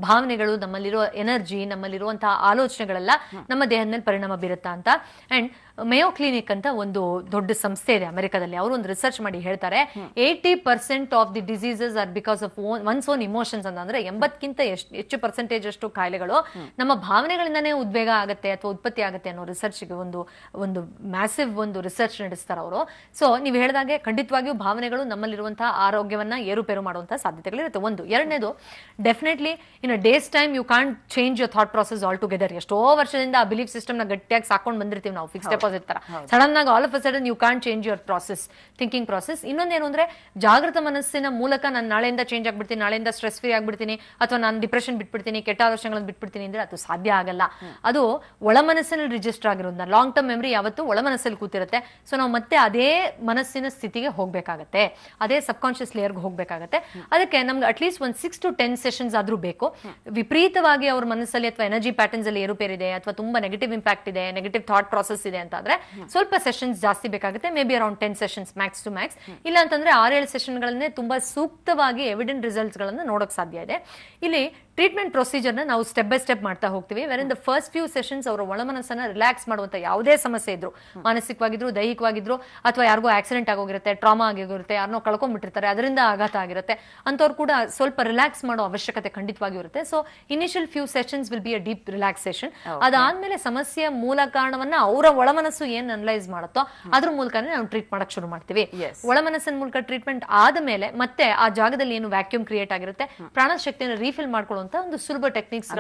ಭಾವನೆಗಳು, ನಮ್ಮಲ್ಲಿರೋ ಎನರ್ಜಿ, ನಮ್ಮಲ್ಲಿರುವಂತಹ ಆಲೋಚನೆಗಳೆಲ್ಲ ನಮ್ಮ ದೇಹದ ಮೇಲೆ ಪರಿಣಾಮ ಬೀರುತ್ತಾ ಅಂತ. ಅಂಡ್ ಮೇಯೋ ಕ್ಲಿನಿಕ್ ಅಂತ ಒಂದು ದೊಡ್ಡ ಸಂಸ್ಥೆ ಇದೆ ಅಮೆರಿಕಾದಲ್ಲಿ. ಅವರು ಒಂದು ರಿಸರ್ಚ್ ಮಾಡಿ ಹೇಳ್ತಾರೆ, 80% of the diseases are because of one's own emotions ಅಂತ. ಅಂದ್ರೆ 80ಕ್ಕಿಂತ ಹೆಚ್ಚು ಪರ್ಸೆಂಟೇಜ್ ಅಷ್ಟು ಕಾಯಿಲೆಗಳು ನಮ್ಮ ಭಾವನೆಗಳಿಂದಾನೇ ಉದ್ವೇಗ ಆಗುತ್ತೆ ಅಥವಾ ಉತ್ಪತ್ತಿ ಆಗುತ್ತೆ ಅನ್ನೋ ರಿಸರ್ಚ್ಗೆ ಒಂದು ಮ್ಯಾಸಿವ್ ಒಂದು ರಿಸರ್ಚ್ ನಡೆಸ್ತಾರೆ ಅವರು. ಸೊ ನೀವು ಹೇಳಿದಾಗೆ ಖಂಡಿತವಾಗಿಯೂ ಭಾವನೆಗಳು ನಮ್ಮಲ್ಲಿರುವಂತಹ ಆರೋಗ್ಯವನ್ನ ಏರುಪೇರು ಮಾಡುವಂತಹ ಸಾಧ್ಯತೆಗಳಿರುತ್ತೆ. ಒಂದು. ಎರಡನೇದು, definitely in a day's time you can't change your thought process altogether. ಎಷ್ಟೋ ವರ್ಷದಿಂದ ಆ ಬಿಲೀಫ್ ಸಿಸ್ಟಮ್ ನ ಗಟ್ಟಿಯಾಗಿ ಸಾಕೊಂಡು ಬಂದಿರ್ತೀವಿ ನಾವು, ಫಿಕ್ಸ್ ಡೆಪಾಸಿಟ್ ತರ. ಸಡನ್ ಆಗಿ all of a sudden you can't change your process, thinking process. ಇನ್ನೊಂದೇನು ಅಂದ್ರೆ, ಜಾಗೃತ ಮನಸ್ಸಿನ ಮೂಲಕ ನಾನು ನಾಳೆಯಿಂದ ಚೇಂಜ್ ಆಗ್ಬಿಡ್ತೀನಿ, ನಾಳೆಯಿಂದ ಸ್ಟ್ರೆಸ್ ಫ್ರೀ ಆಗ್ಬಿಡ್ತೀನಿ, ಅಥವಾ ನಾನು ಡಿಪ್ರೆಷನ್ ಬಿಟ್ಬಿಡ್ತೀನಿ, ಕೆಟ್ಟ ಆಲೋಚನೆಗಳನ್ನು ಬಿಟ್ಬಿಡ್ತೀನಿ ಅಂದ್ರೆ ಅದು ಸಾಧ್ಯ ಆಗಲ್ಲ. ಅದು ಒಳ ಮನಸ್ಸಿನಲ್ಲಿ ರಿಜಿಸ್ಟರ್ ಆಗಿರೋದ್ನ. ಲಾಂಗ್ ಟರ್ಮ್ ಮೆಮರಿ ಯಾವತ್ತು ಒಳ ಮನಸ್ಸಲ್ಲಿ ಕೂತಿರುತ್ತೆ. ಸೊ ನಾವು ಮತ್ತೆ ಅದೇ ಮನಸ್ಸಿನ ಸ್ಥಿತಿಗೆ ಹೋಗ್ಬೇಕಾಗತ್ತೆ, ಅದೇ ಸಬ್ ಕಾನ್ಶಿಯಸ್ ಲೇಯರ್ಗೆ ಹೋಗ್ಬೇಕಾಗತ್ತೆ. ಅದಕ್ಕೆ ನಮ್ಗೆ ಅಟ್ಲೀಸ್ಟ್ ಒಂದು 6 to 10 ಸೆಷನ್ಸ್ ಆದ್ರೂ ಬೇಕು. ವಿಪರೀತವಾಗಿ ಅವ್ರ ಮನಸ್ಸಲ್ಲಿ ಅಥವಾ ಎನರ್ಜಿ ಪ್ಯಾಟರ್ನ್ಸ್ ಅಲ್ಲಿ ಏರುಪೇರಿದೆ, ಅಥವಾ ತುಂಬಾ ನೆಗೆಟಿವ್ ಇಂಪ್ಯಾಕ್ಟ್ ಇದೆ, ನೆಗೆಟಿವ್ ಥಾಟ್ ಪ್ರಾಸೆಸ್ ಇದೆ ಅಂತಾದ್ರೆ ಸ್ವಲ್ಪ ಸೆಷನ್ಸ್ ಜಾಸ್ತಿ ಬೇಕಾಗುತ್ತೆ. Maybe around 10 sessions max to max. ಇಲ್ಲ ಅಂತಂದ್ರೆ 6-7 ಸೆಷನ್ಗಳನ್ನೇ ತುಂಬಾ ಸೂಕ್ತವಾಗಿ ಎವಿಡೆಂಟ್ ರಿಸಲ್ಟ್ಸ್ ಗಳನ್ನ ನೋಡಕ್ ಸಾಧ್ಯ ಇದೆ. ಇಲ್ಲಿ ಟ್ರೀಟ್ಮೆಂಟ್ ಪ್ರೊಸೀಜರ್ನ ನಾವು ಸ್ಟೆಪ್ ಬೈ ಸ್ಟೆಪ್ ಮಾಡ್ತಾ ಹೋಗ್ತೀವಿ. Wherein the first few sessions ಅವರ ಒಳ ಮನಸ್ಸನ್ನ ರಿಲ್ಯಾಕ್ಸ್ ಮಾಡುವಂತ ಯಾವುದೇ ಸಮಸ್ಯೆ ಇದ್ರು, ಮಾನಸಿಕವಾಗಿದ್ರು, ದೈಹಿಕವಾಗಿದ್ರು, ಅಥವಾ ಯಾರಿಗೂ ಆಕ್ಸಿಡೆಂಟ್ ಆಗೋಗಿರುತ್ತೆ, ಟ್ರಾಮಾ ಆಗಿರುತ್ತೆ, ಯಾರನ್ನೋ ಕಳ್ಕೊಂಡ್ಬಿಟ್ಟಿರ್ತಾರೆ, ಅದರಿಂದ ಆಘಾತ ಆಗಿರುತ್ತೆ, ಅಂತವ್ರು ಕೂಡ ಸ್ವಲ್ಪ ರಿಲ್ಯಾಕ್ಸ್ ಮಾಡೋ ಅವಶ್ಯಕತೆ ಖಂಡಿತವಾಗಿ ಇರುತ್ತೆ. So initial few sessions will be a deep relaxation. ಅದಾದ್ಮೇಲೆ ಸಮಸ್ಯೆಯ ಮೂಲ ಕಾರಣವನ್ನ ಅವರ ಒಳ ಮನಸ್ಸು ಏನ್ ಅನಲೈಸ್ ಮಾಡುತ್ತೋ ಅದ್ರ ಮೂಲಕನೇ ನಾವು ಟ್ರೀಟ್ ಮಾಡಕ್ ಶುರು ಮಾಡ್ತೀವಿ. ಒಳ ಮನಸ್ಸಿನ ಮೂಲಕ ಟ್ರೀಟ್ಮೆಂಟ್ ಆದ ಮೇಲೆ ಮತ್ತೆ ಆ ಜಾಗದಲ್ಲಿ ಏನು ವ್ಯಾಕ್ಯೂಮ್ ಕ್ರಿಯೇಟ್ ಆಗಿರುತ್ತೆ, ಪ್ರಾಣಶಕ್ತಿಯನ್ನು ರೀಫಿಲ್ ಮಾಡ್ಕೊಳ್ಳೋ ಮಾಡುವಂತ ಒಂದು ಸುಲಭ ಟೆಕ್ನಿಕ್ಸ್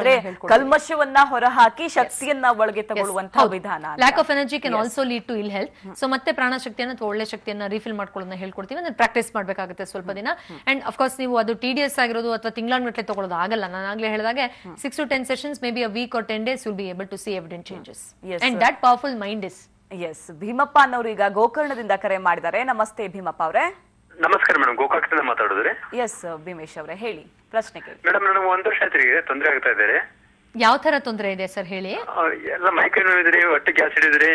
ಕಲ್ಮಶವನ್ನ ಹೊರಹಾಕಿ ಶಕ್ತಿಯನ್ನ ಒಳಗೆ ತಗೊಳ್ಳುವಂತಹ ವಿಧಾನ. Lack of energy can also lead to ill health. So ಮತ್ತೆ ಪ್ರಾಣಶಕ್ತಿಯನ್ನ ಅಥವಾ ಒಳ್ಳೆ ಶಕ್ತಿಯನ್ನ ರೀಫಿಲ್ ಮಾಡ್ಕೊಳ್ಳೋದನ್ನ ಹೇಳ್ಕೊಡ್ತೀವಿ. ಅದನ್ನ ಪ್ರಾಕ್ಟೀಸ್ ಮಾಡ್ಬೇಕಾಗುತ್ತೆ ಸ್ವಲ್ಪ ದಿನ. ಅಂಡ್ ಅಫ್ಕೋರ್ಸ್ ನೀವು ಅದು TDS ಆಗಿರೋದು ಅಥವಾ ತಿಂಗಳಾನ್ಗಟ್ಲೆ ತಗೊಳ್ಳೋದು ಆಗಲ್ಲ. ನಾನು ಆಗ್ಲೇ ಹೇಳಿದಾಗೆ 6 to 10 sessions, maybe a week or 10 days, you'll be able to see evident changes. And that powerful mind is. Yes, Bheemappa ಅನ್ನೋರು ಈಗ ಗೋಕರ್ಣದಿಂದ ಕರೆ ಮಾಡಿದ್ದಾರೆ. ನಮಸ್ತೆ ಭೀಮಪ್ಪ ಅವರೇ. ನಮಸ್ಕಾರ ಮೇಡಮ್, ಗೋಕಾಕದಿಂದ ಮಾತಾಡೋದ್ರಿ. ಎಸ್ ಭೀಮೇಶ್ ಅವರೇ, ಹೇಳಿ ಪ್ರಶ್ನೆ ಕೇಳಿ. ಮೇಡಮ್, ನನಗೆ 1 ವರ್ಷ ಆಯ್ತು ತೊಂದರೆ ಆಗ್ತಾ ಇದ್ದಾರೆ. ಯಾವ ತರ ತೊಂದರೆ ಇದೆ ಸರ್ ಹೇಳಿ? ಎಲ್ಲ ಮೈಕೈ ನೋವು ಇದ್ರಿ, ಹೊಟ್ಟೆಗೆ ಆಸಿಡ್ ಇದ್ರಿ.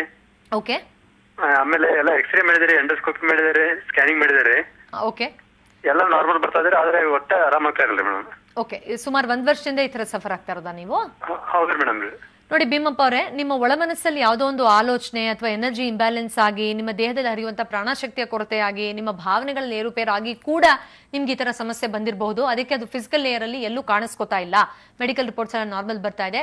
ಓಕೆ. ಆಮೇಲೆ ಎಲ್ಲ ಎಕ್ಸ್ರೇ ಮಾಡಿದಾರೆ, ಎಂಡೋಸ್ಕೋಪಿ ಮಾಡಿದಾರೆ, ಸ್ಕ್ಯಾನಿಂಗ್ ಮಾಡಿದಾರೆ. ಓಕೆ. ಎಲ್ಲ ನಾರ್ಮಲ್ ಬರ್ತಾ ಇದಾರೆ, ಆದ್ರೆ ಹೊಟ್ಟೆ ಆರಾಮಾಗ್ತಾ ಇರಲ್ಲ ಮೇಡಮ್. ಓಕೆ, ಸುಮಾರು 1 ವರ್ಷದಿಂದ ಈ ತರ ಸಫರ್ ಆಗ್ತಾ ಇರೋದಾ ನೀವು? ಹೌದ್ರಿ ಮೇಡಮ್. ನೋಡಿ ಭೀಮಪ್ಪ ಅವರೇ, ನಿಮ್ಮ ಒಳಮನಸ್ಸಲ್ಲಿ ಯಾವುದೋ ಒಂದು ಆಲೋಚನೆ ಅಥವಾ ಎನರ್ಜಿ ಇಂಬ್ಯಾಲೆನ್ಸ್ ಆಗಿ, ನಿಮ್ಮ ದೇಹದಲ್ಲಿ ಹರಿಯುವಂತ ಪ್ರಾಣಶಕ್ತಿಯ ಕೊರತೆಯಾಗಿ, ನಿಮ್ಮ ಭಾವನೆಗಳಲ್ಲಿ ಏರುಪೇರಾಗಿ ಕೂಡ ನಿಮ್ಗೆ ಈ ತರ ಸಮಸ್ಯೆ ಬಂದಿರಬಹುದು. ಅದಕ್ಕೆ ಅದು ಫಿಸಿಕಲ್ ಲೇಯರ್ ಅಲ್ಲಿ ಎಲ್ಲೂ ಕಾಣಿಸ್ಕೋತಾ ಇಲ್ಲ. ಮೆಡಿಕಲ್ ರಿಪೋರ್ಟ್ಸ್ ಎಲ್ಲ ನಾರ್ಮಲ್ ಬರ್ತಾ ಇದೆ.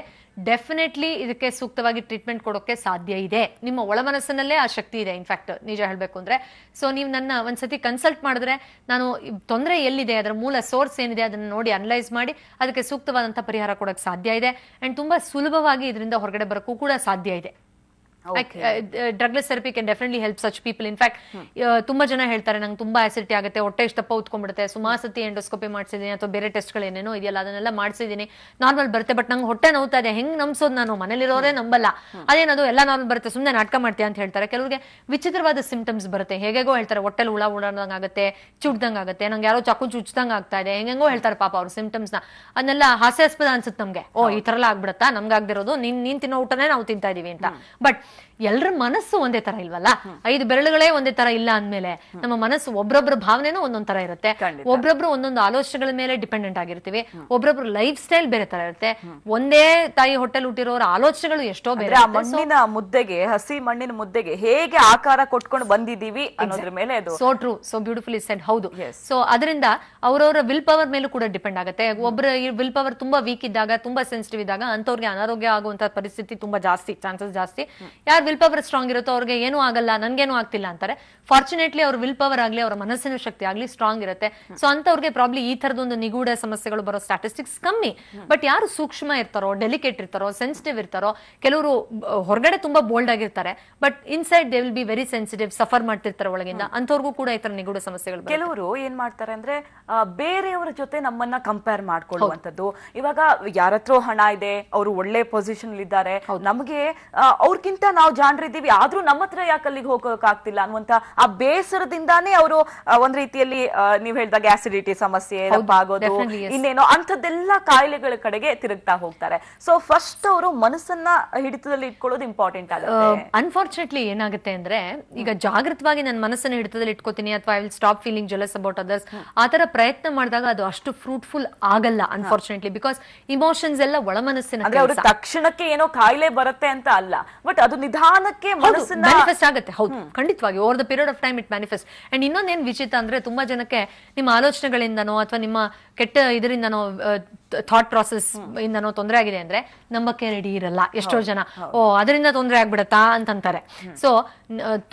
ಡೆಫಿನೆಟ್ಲಿ ಇದಕ್ಕೆ ಸೂಕ್ತವಾಗಿ ಟ್ರೀಟ್ಮೆಂಟ್ ಕೊಡೋಕೆ ಸಾಧ್ಯ ಇದೆ. ನಿಮ್ಮ ಒಳಮನಸ್ಸಿನಲ್ಲೇ ಆ ಶಕ್ತಿ ಇದೆ. ಇನ್ಫ್ಯಾಕ್ಟ್ ನಿಜ ಹೇಳ್ಬೇಕು ಅಂದ್ರೆ, ಸೊ ನೀವು ನನ್ನ ಒಂದ್ಸತಿ ಕನ್ಸಲ್ಟ್ ಮಾಡಿದ್ರೆ ನಾನು ತೊಂದರೆ ಎಲ್ಲಿದೆ, ಅದರ ಮೂಲ ಸೋರ್ಸ್ ಏನಿದೆ ಅದನ್ನ ನೋಡಿ ಅನಲೈಸ್ ಮಾಡಿ ಅದಕ್ಕೆ ಸೂಕ್ತವಾದಂತಹ ಪರಿಹಾರ ಕೊಡೋಕೆ ಸಾಧ್ಯ ಇದೆ. ಅಂಡ್ ತುಂಬಾ ಸುಲಭವಾಗಿ ಇದರಿಂದ ಹೊರಗಡೆ ಬರೋಕ್ಕೂ ಕೂಡ ಸಾಧ್ಯ ಇದೆ. Drugless therapy can definitely help such people. In fact ತುಂಬಾ ಜನ ಹೇಳ್ತಾರೆ ನಂಗೆ ತುಂಬಾ ಆಸಿಡಿಟಿ ಆಗುತ್ತೆ, ಹೊಟ್ಟೆ ಇಷ್ಟಪ್ಪ ಉತ್ಕೊಂಡ್ಬಿಡುತ್ತೆ, ಸುಮಾರು ಸತಿ ಎಂಡೋಸ್ಕೋಪಿ ಮಾಡಿಸಿದೀನಿ ಅಥವಾ ಬೇರೆ ಟೆಸ್ಟ್ಗಳು ಏನೇನೋ ಇದೆಯಲ್ಲ ಅದನ್ನೆಲ್ಲ ಮಾಡಿಸಿದೀನಿ, ನಾರ್ಮಲ್ ಬರುತ್ತೆ, ಬಟ್ ನಂಗೆ ಹೊಟ್ಟೆ ನೋವ್ತಾ ಇದೆ. ಹೆಂಗ್ ನಂಬಿಸೋದು? ನಾನು ಮನೇಲಿರೋರೇ ನಂಬಲ್ಲ. ಅದೇನದು ಎಲ್ಲ ನಾರ್ಮಲ್ ಬರುತ್ತೆ, ಸುಮ್ಮನೆ ನಾಟಕ ಮಾಡ್ತೀಯ ಅಂತ ಹೇಳ್ತಾರೆ. ಕೆಲವರಿಗೆ ವಿಚಿತ್ರವಾದ ಸಿಂಪ್ಟಮ್ಸ್ ಬರುತ್ತೆ, ಹೇಗೋ ಹೇಳ್ತಾರೆ, ಹೊಟ್ಟೆಲಿ ಹುಳ ಉಡಂಗ್ ಆಗುತ್ತೆ, ಚುಡ್ದಂಗ್ ಆಗುತ್ತೆ, ನಂಗೆ ಯಾರೋ ಚಾಕು ಚುಚ್ದಂಗ್ ಆಗ್ತಾ ಇದೆ, ಹೆಂಗೋ ಹೇಳ್ತಾರೆ ಪಾಪ ಅವ್ರ ಸಿಂಪ್ಟಮ್ಸ್ ನ. ಅದನ್ನೆಲ್ಲ ಹಾಸ್ಯಾಸ್ಪದ ಅನ್ಸುತ್ತೆ ನಮ್ಗೆ. ಓ, ಈ ತರ ಎಲ್ಲ ಆಗ್ಬಿಡತ್ತಾ, ನಮ್ಗೆ ಆಗ್ದಿರೋದು, ನೀನ್ ತಿನ್ನೋ ಊಟನೇ ನಾವು ತಿಂತಾ ಇದೀವಿ ಅಂತ. ಬಟ್ ಎಲ್ಲರ ಮನಸ್ಸು ಒಂದೇ ತರ ಇಲ್ವಲ್ಲ. 5 ಬೆರಳುಗಳೇ ಒಂದೇ ತರ ಇಲ್ಲ ಅಂದ್ಮೇಲೆ ನಮ್ಮ ಮನಸ್ಸು ಒಬ್ರೊಬ್ರ ಭಾವನೆನೂ ಒಂದೊಂದ್ ತರ ಇರುತ್ತೆ. ಒಬ್ರೊಬ್ರು ಒಂದೊಂದು ಆಲೋಚನೆಗಳ ಮೇಲೆ ಡಿಪೆಂಡೆಂಟ್ ಆಗಿರ್ತೀವಿ. ಒಬ್ರೊಬ್ರು ಲೈಫ್ ಸ್ಟೈಲ್ ಬೇರೆ ತರ ಇರುತ್ತೆ. ಒಂದೇ ತಾಯಿ ಹೊಟ್ಟೆಲ್ ಹುಟ್ಟಿರೋರ ಆಲೋಚನೆಗಳು ಎಷ್ಟೋ ಬೇರೆ. ಮಣ್ಣಿನ ಮುದ್ದೆಗೆ, ಹಸಿ ಮಣ್ಣಿನ ಮುದ್ದೆಗೆ ಹೇಗೆ ಆಕಾರ ಕೊಟ್ಕೊಂಡು ಬಂದಿದೀವಿ ಅನ್ನೋದ್ರ ಮೇಲೆ ಅದು so true, so beautifully shed. ಹೌದು. ಸೊ ಅದರಿಂದ ಅವರವರ ವಿಲ್ ಪವರ್ ಮೇಲೂ ಕೂಡ ಡಿಪೆಂಡ್ ಆಗುತ್ತೆ. ಒಬ್ಬರ ವಿಲ್ ಪವರ್ ತುಂಬಾ ವೀಕ್ ಇದ್ದಾಗ, ತುಂಬಾ ಸೆನ್ಸಿಟಿವ್ ಇದ್ದಾಗ ಅಂತವ್ರಿಗೆ ಅನಾರೋಗ್ಯ ಆಗುವಂತ ಪರಿಸ್ಥಿತಿ ತುಂಬಾ ಜಾಸ್ತಿ, ಚಾನ್ಸಸ್ ಜಾಸ್ತಿ. ಯಾರು ವಿಲ್ ಪವರ್ ಸ್ಟ್ರಾಂಗ್ ಇರುತ್ತೋ ಅವ್ರಿಗೆ ಏನೂ ಆಗಲ್ಲ, ನನ್ಗೇನು ಆಗ್ತಿಲ್ಲ ಅಂತಾರೆ. ಫಾರ್ಚುನೇಟ್ಲಿ ಅವ್ರ ವಿಲ್ ಪವರ್ ಆಗ್ಲಿ, ಅವರ ಮನಸ್ಸಿನ ಶಕ್ತಿ ಆಗ್ಲಿ ಸ್ಟ್ರಾಂಗ್ ಇರುತ್ತೆ. ಸೊ ಅಂತವ್ರಿಗೆ ಪ್ರಾಬ್ಲಿ ಈ ತರದೊಂದು ನಿಗೂಢ ಸಮಸ್ಯೆಗಳು ಬರೋ ಸ್ಟಾಟಿಸ್ಟಿಕ್ಸ್ ಕಮ್ಮಿ. ಬಟ್ ಯಾರು ಸೂಕ್ಷ್ಮ ಇರ್ತಾರೋ, ಡೆಲಿಕೇಟ್ ಇರ್ತಾರೋ, ಸೆನ್ಸಿಟಿವ್ ಇರ್ತಾರೋ, ಕೆಲವರು ಹೊರಗಡೆ ತುಂಬಾ ಬೋಲ್ಡ್ ಆಗಿರ್ತಾರೆ, but inside they will be very sensitive, suffer ಮಾಡ್ತಿರ್ತಾರೆ ಒಳಗಿಂದ. ಅಂತವ್ರಿಗೂ ಕೂಡ ಈ ತರ ನಿಗೂಢ ಸಮಸ್ಯೆಗಳು. ಕೆಲವರು ಏನ್ ಮಾಡ್ತಾರೆ ಅಂದ್ರೆ ಬೇರೆಯವರ ಜೊತೆ ನಮ್ಮನ್ನ ಕಂಪೇರ್ ಮಾಡ್ಕೊಳ್ಳುವಂತದ್ದು. ಇವಾಗ ಯಾರತ್ರ ಹಣ ಇದೆ, ಅವರು ಒಳ್ಳೆ ಪೊಸಿಷನ್ ಇದ್ದಾರೆ, ನಮಗೆ ಅವ್ರಿಗಿಂತ ನಾವು ಜಾಣರಿದ್ದೀವಿ, ಆದ್ರೂ ನಮ್ಮ ಹತ್ರ ಯಾಕೆ ಅಲ್ಲಿಗೆ ಹೋಗಕ್ ಆಗ್ತಿಲ್ಲ ಅನ್ನುವಂತ ಆ ಬೇಸರದಿಂದಾನೇ ಅವರು ಒಂದ್ ರೀತಿಯಲ್ಲಿ ನೀವ್ ಹೇಳಿದಾಗ ಆಸಿಡಿಟಿ ಸಮಸ್ಯೆ ಆಗೋದು, ಇನ್ನೇನೋ ಅಂಥದ್ದೆಲ್ಲ ಕಾಯಿಲೆಗಳ ಕಡೆಗೆ ತಿರುಗ್ತಾ ಹೋಗ್ತಾರೆ. ಸೊ ಫಸ್ಟ್ ಅವರು ಮನಸ್ಸನ್ನ ಹಿಡಿತದಲ್ಲಿ ಇಟ್ಕೊಳ್ಳೋದು ಇಂಪಾರ್ಟೆಂಟ್ ಆಗುತ್ತೆ. ಅನ್ಫಾರ್ಚುನೇಟ್ಲಿ ಏನಾಗುತ್ತೆ ಅಂದ್ರೆ, ಈಗ ಜಾಗೃತವಾಗಿ ನನ್ನ ಮನಸ್ಸನ್ನ ಹಿಡಿತದಲ್ಲಿ ಇಟ್ಕೋತೀನಿ ಅಥವಾ I will stop feeling jealous about others, ಆತರ ಪ್ರಯತ್ನ ಮಾಡಿದಾಗ ಅದು ಅಷ್ಟು ಫ್ರೂಟ್ಫುಲ್ ಆಗಲ್ಲ ಅನ್ಫಾರ್ಚುನೇಟ್ಲಿ. ಬಿಕಾಸ್ ಇಮೋಷನ್ಸ್ ಎಲ್ಲ ಒಳ ಮನಸ್ಸಿನ, ತಕ್ಷಣಕ್ಕೆ ಏನೋ ಕಾಯಿಲೆ ಬರುತ್ತೆ ಅಂತ ಅಲ್ಲ, ಬಟ್ ಅದು ನಿಧಾನಕ್ಕೆ ಮ್ಯಾನಿಫೆಸ್ಟ್ ಆಗುತ್ತೆ. ಹೌದು, ಖಂಡಿತವಾಗಿ over the period of time it manifest. And ಇನ್ನೊಂದೇನ್ ವಿಚಿತ್ರ ಅಂದ್ರೆ, ತುಂಬಾ ಜನಕ್ಕೆ ನಿಮ್ಮ ಆಲೋಚನೆಗಳಿಂದನೋ ಅಥವಾ ನಿಮ್ಮ ಕೆಟ್ಟ ಇದರಿಂದನೋ, ಥಾಟ್ ಪ್ರಾಸೆಸ್ ಇಂದನೋ ತೊಂದರೆ ಆಗಿದೆ ಅಂದ್ರೆ ನಂಬಕ್ಕೆ ರೆಡಿ ಇರಲ್ಲ ಎಷ್ಟೋ ಜನ. ಓ, ಅದರಿಂದ ತೊಂದರೆ ಆಗ್ಬಿಡತ್ತಾ ಅಂತಂತಾರೆ. ಸೊ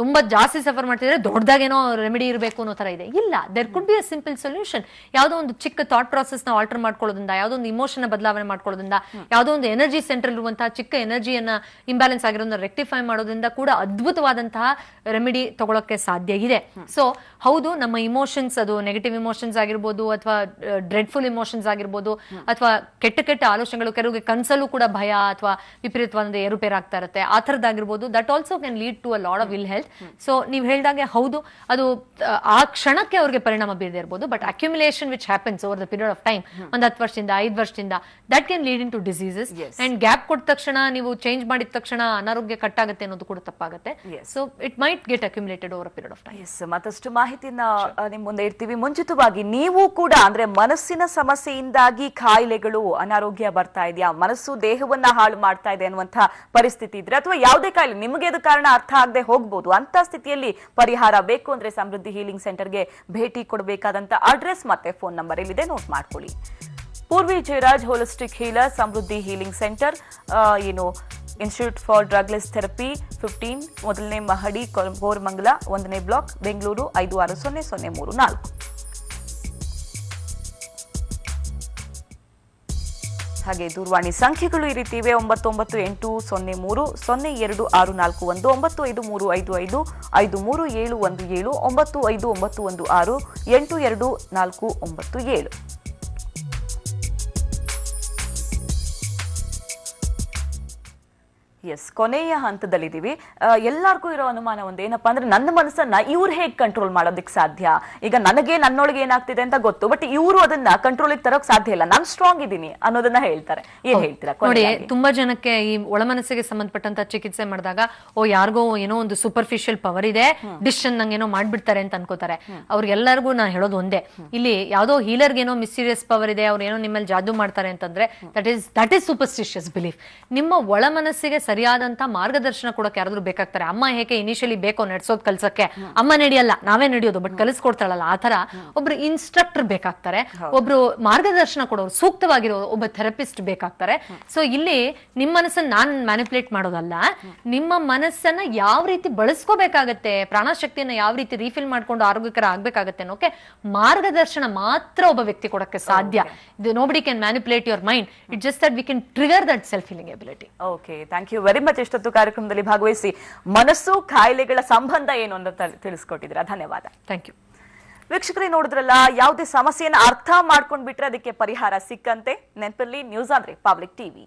ತುಂಬಾ ಜಾಸ್ತಿ ಸಫರ್ ಮಾಡ್ತಿದ್ರೆ ದೊಡ್ಡದಾಗೇನೋ ರೆಮಿಡಿ ಇರಬೇಕು ಅನ್ನೋ ತರ ಇದೆ. ಇಲ್ಲ, there could be a simple solution. ಯಾವ್ದೋ ಒಂದು ಚಿಕ್ಕ ಥಾಟ್ ಪ್ರಾಸೆಸ್ ನ ಆಲ್ಟರ್ ಮಾಡ್ಕೊಳ್ಳೋದ್ರಿಂದ, ಯಾವ್ದೋ ಒಂದು ಇಮೋಷನ್ ಬದಲಾವಣೆ ಮಾಡ್ಕೊಳ್ಳೋದ್ರಿಂದ, ಯಾವ್ದೋ ಒಂದು ಎನರ್ಜಿ ಸೆಂಟರ್ ಇರುವಂತಹ ಚಿಕ್ಕ ಎನರ್ಜಿಯನ್ನ ಇಂಬ್ಯಾಲೆನ್ಸ್ ಆಗಿರೋದನ್ನ ರೆಕ್ಟಿಫೈ ಮಾಡೋದ್ರಿಂದ ಕೂಡ ಅದ್ಭುತವಾದಂತಹ ರೆಮಿಡಿ ತಗೊಳಕ್ಕೆ ಸಾಧ್ಯ ಇದೆ. ಸೊ ಹೌದು, ನಮ್ಮ ಇಮೋಷನ್ಸ್, ಅದು ನೆಗೆಟಿವ್ ಇಮೋಷನ್ಸ್ ಆಗಿರ್ಬೋದು ಅಥವಾ ಡ್ರೆಡ್ಫುಲ್ ಇಮೋಷನ್ಸ್ ಆಗಿರ್ಬೋದು ಅಥವಾ ಕೆಟ್ಟ ಕೆಟ್ಟ ಆಲೋಚನೆಗಳು, ಕೆಲವರಿಗೆ ಕನ್ಸಲ್ಲೂ ಕೂಡ ಭಯ ಅಥವಾ ವಿಪರೀತವಾದ ಏರುಪೇರಾಗ್ತಾ ಇರುತ್ತೆ, ಆ ಥರದ್ದಾಗಿರ್ಬೋದು. That also can lead to a lot of ill health. So ನೀವು ಹೇಳಿದಾಗೆ ಹೌದು, ಅದು ಆ ಕ್ಷಣಕ್ಕೆ ಅವ್ರಿಗೆ ಪರಿಣಾಮ ಬೀರದೇ ಇರ್ಬೋದು, but accumulation which happens over the period of time, ಒಂದು 10 ವರ್ಷದಿಂದ 5 ವರ್ಷದಿಂದ, that can lead in to diseases. And gap ಕೊಟ್ಟ ತಕ್ಷಣ, ನೀವು ಚೇಂಜ್ ಮಾಡಿದ ತಕ್ಷಣ ಅನಾರೋಗ್ಯ ಕಟ್ಟಾಗುತ್ತೆ ಅನ್ನೋದು ಕೂಡ ತಪ್ಪಾಗುತ್ತೆ. So it might get accumulated over period of time. ಮತ್ತಷ್ಟು ಮಾಹಿತಿಯನ್ನ ನಿಮ್ ಮುಂದೆ ಇರ್ತೀವಿ. ಮುಂಚಿತವಾಗಿ ನೀವು ಕೂಡ ಅಂದ್ರೆ ಮನಸ್ಸಿನ ಸಮಸ್ಯೆಯಿಂದಾಗಿ ಕಾಯಿಲೆಗಳು, ಅನಾರೋಗ್ಯ ಬರ್ತಾ ಇದೆಯಾ, ಮನಸ್ಸು ದೇಹವನ್ನ ಹಾಳು ಮಾಡ್ತಾ ಇದೆ ಅನ್ನುವಂತ ಪರಿಸ್ಥಿತಿ ಇದ್ರೆ, ಅಥವಾ ಯಾವುದೇ ಕಾಯಿಲೆ ನಿಮಗೆ ಅದು ಕಾರಣ ಅರ್ಥ ಆಗದೆ ಹೋಗ್ಬೋದು, ಅಂತ ಸ್ಥಿತಿಯಲ್ಲಿ ಪರಿಹಾರ ಬೇಕು ಅಂದ್ರೆ ಸಮೃದ್ಧಿ ಹೀಲಿಂಗ್ ಸೆಂಟರ್ಗೆ ಭೇಟಿ ಕೊಡಬೇಕಾದಂತ ಅಡ್ರೆಸ್ ಮತ್ತೆ ಫೋನ್ ನಂಬರ್ ಇಲ್ಲಿದೆ, ನೋಟ್ ಮಾಡ್ಕೊಳ್ಳಿ. ಪೂರ್ವಿ ಜಯರಾಜ್ ಹೋಲಿಸ್ಟಿಕ್ ಹೀಲರ್, ಸಮೃದ್ಧಿ ಹೀಲಿಂಗ್ ಸೆಂಟರ್, ಏನು ಇನ್ಸ್ಟಿಟ್ಯೂಟ್ ಫಾರ್ ಡ್ರಗ್ಲೆಸ್ ಥೆರಪಿ, 15 ಮೊದಲನೇ ಮಹಡಿ, ಕೋರಮಂಗಲ 1ನೇ ಬ್ಲಾಕ್, ಬೆಂಗಳೂರು 560034. ಹಾಗೆ ದೂರವಾಣಿ ಸಂಖ್ಯೆಗಳು ಈ ರೀತಿ ಇವೆ 9910365117 ಎಸ್ ಕೊನೆಯ ಹಂತದಲ್ಲಿದ್ದೀವಿ. ಎಲ್ಲರಿಗೂ ಇರೋ ಅನುಮಾನ ಒಂದೇನಪ್ಪಾ ಅಂದ್ರೆ ನನ್ನ ಮನಸ್ಸನ್ನ ಇವ್ರು ಹೇಗೆ ಕಂಟ್ರೋಲ್ ಮಾಡೋದಕ್ಕೆ ಸಾಧ್ಯ? ಈಗ ನನಗೆ ನನ್ನೊಳಗೆ ಏನಾಗ್ತಿದೆ ಅಂತ ಗೊತ್ತು, ಬಟ್ ಇವರು ಅದನ್ನ ಕಂಟ್ರೋಲಿಗೆ ತರೋಕ್ ಸಾಧ್ಯ ಇಲ್ಲ, ನಾನು ಸ್ಟ್ರಾಂಗ್ ಇದ್ದೀನಿ ಅನ್ನೋದನ್ನ ಹೇಳ್ತಾರೆ. ಏನ್ ಹೇಳ್ತೀರಾ? ನೋಡಿ, ತುಂಬಾ ಜನಕ್ಕೆ ಈ ಒಳಮನಸ್ಸಿಗೆ ಸಂಬಂಧಪಟ್ಟಂತ ಚಿಕಿತ್ಸೆ ಮಾಡಿದಾಗ ಯಾರಿಗೋ ಏನೋ ಒಂದು ಸೂಪರ್ಫಿಷಿಯಲ್ ಪವರ್ ಇದೆ, ಡಿಸಿಷನ್ ನಂಗೇನೋ ಮಾಡ್ಬಿಡ್ತಾರೆ ಅಂತ ಅನ್ಕೋತಾರೆ. ಅವ್ರಿಗೆಲ್ಲರಿಗೂ ನಾನು ಹೇಳೋದು ಒಂದೇ, ಇಲ್ಲಿ ಯಾವ್ದೋ ಹೀಲರ್ಗೆ ಏನೋ ಮಿಸ್ಟೀರಿಯಸ್ ಪವರ್ ಇದೆ, ಅವ್ರು ಏನೋ ನಿಮ್ಮಲ್ಲಿ ಜಾದೂ ಮಾಡ್ತಾರೆ ಅಂತಂದ್ರೆ ದಟ್ ಇಸ್ ಸೂಪರ್ಸ್ಟಿಷಿಯಸ್ ಬಿಲೀಫ್. ನಿಮ್ಮ ಒಳ ಮನಸ್ಸಿಗೆ ಸರಿಯಾದಂತ ಮಾರ್ಗದರ್ಶನ ಕೊಡಕ್ಕೆ ಯಾರಾದ್ರೂ ಬೇಕಾಗ್ತಾರೆ. ಅಮ್ಮ ಹೇಗೆ ಇನಿಷಿಯಲಿ ಬೇಕೋ ನಡೆಸೋದ್ ಕಲ್ಸಕ್ಕೆ, ಅಮ್ಮ ನಡೆಯಲ್ಲ ನಾವೇ ನಡೆಯೋದು, ಬಟ್ ಕಲಿಸ್ಕೊಡ್ತಾಳಲ್ಲ ಆತರ ಒಬ್ರು ಇನ್ಸ್ಟ್ರಕ್ಟರ್ ಬೇಕಾಗ್ತಾರೆ, ಒಬ್ರು ಮಾರ್ಗದರ್ಶನ ಕೊಡೋರು, ಸೂಕ್ತವಾಗಿರೋ ಒಬ್ಬ ಥೆರಪಿಸ್ಟ್ ಬೇಕಾಗ್ತಾರೆ. ಸೊ ಇಲ್ಲಿ ನಿಮ್ಮ ಮನಸ್ಸನ್ನ ನಾನ್ ಮ್ಯಾನಿಪುಲೇಟ್ ಮಾಡೋದಲ್ಲ, ನಿಮ್ಮ ಮನಸ್ಸನ್ನ ಯಾವ ರೀತಿ ಬಳಸ್ಕೋಬೇಕಾಗತ್ತೆ, ಪ್ರಾಣಶಕ್ತಿಯನ್ನ ಯಾವ ರೀತಿ ರೀಫಿಲ್ ಮಾಡ್ಕೊಂಡು ಆರೋಗ್ಯಕರ ಆಗ್ಬೇಕಾಗತ್ತೆ ಅನ್ನೋಕೆ ಮಾರ್ಗದರ್ಶನ ಮಾತ್ರ ಒಬ್ಬ ವ್ಯಕ್ತಿ ಕೊಡಕ್ಕೆ ಸಾಧ್ಯ. Nobody can manipulate your mind, it just that we can trigger that self healing ability. Okay, thank you very much. ಎಷ್ಟೊತ್ತು ಕಾರ್ಯಕ್ರಮದಲ್ಲಿ ಭಾಗವಹಿಸಿ ಮನಸ್ಸು ಕಾಯಿಲೆಗಳ ಸಂಬಂಧ ಏನು ಅಂತ ತಿಳಿಸ್ಕೊಟ್ಟಿದ್ದೀರಾ, ಧನ್ಯವಾದ. Thank you. ವೀಕ್ಷಕರೇ, ನೋಡಿದ್ರಲ್ಲ, ಯಾವುದೇ ಸಮಸ್ಯೆಯನ್ನು ಅರ್ಥ ಮಾಡ್ಕೊಂಡ್ಬಿಟ್ರೆ ಅದಕ್ಕೆ ಪರಿಹಾರ ಸಿಕ್ಕಂತೆ. ನೆನಪಲ್ಲಿ ನ್ಯೂಸ್ ಅಂದ್ರೆ ಪಬ್ಲಿಕ್ ಟಿವಿ.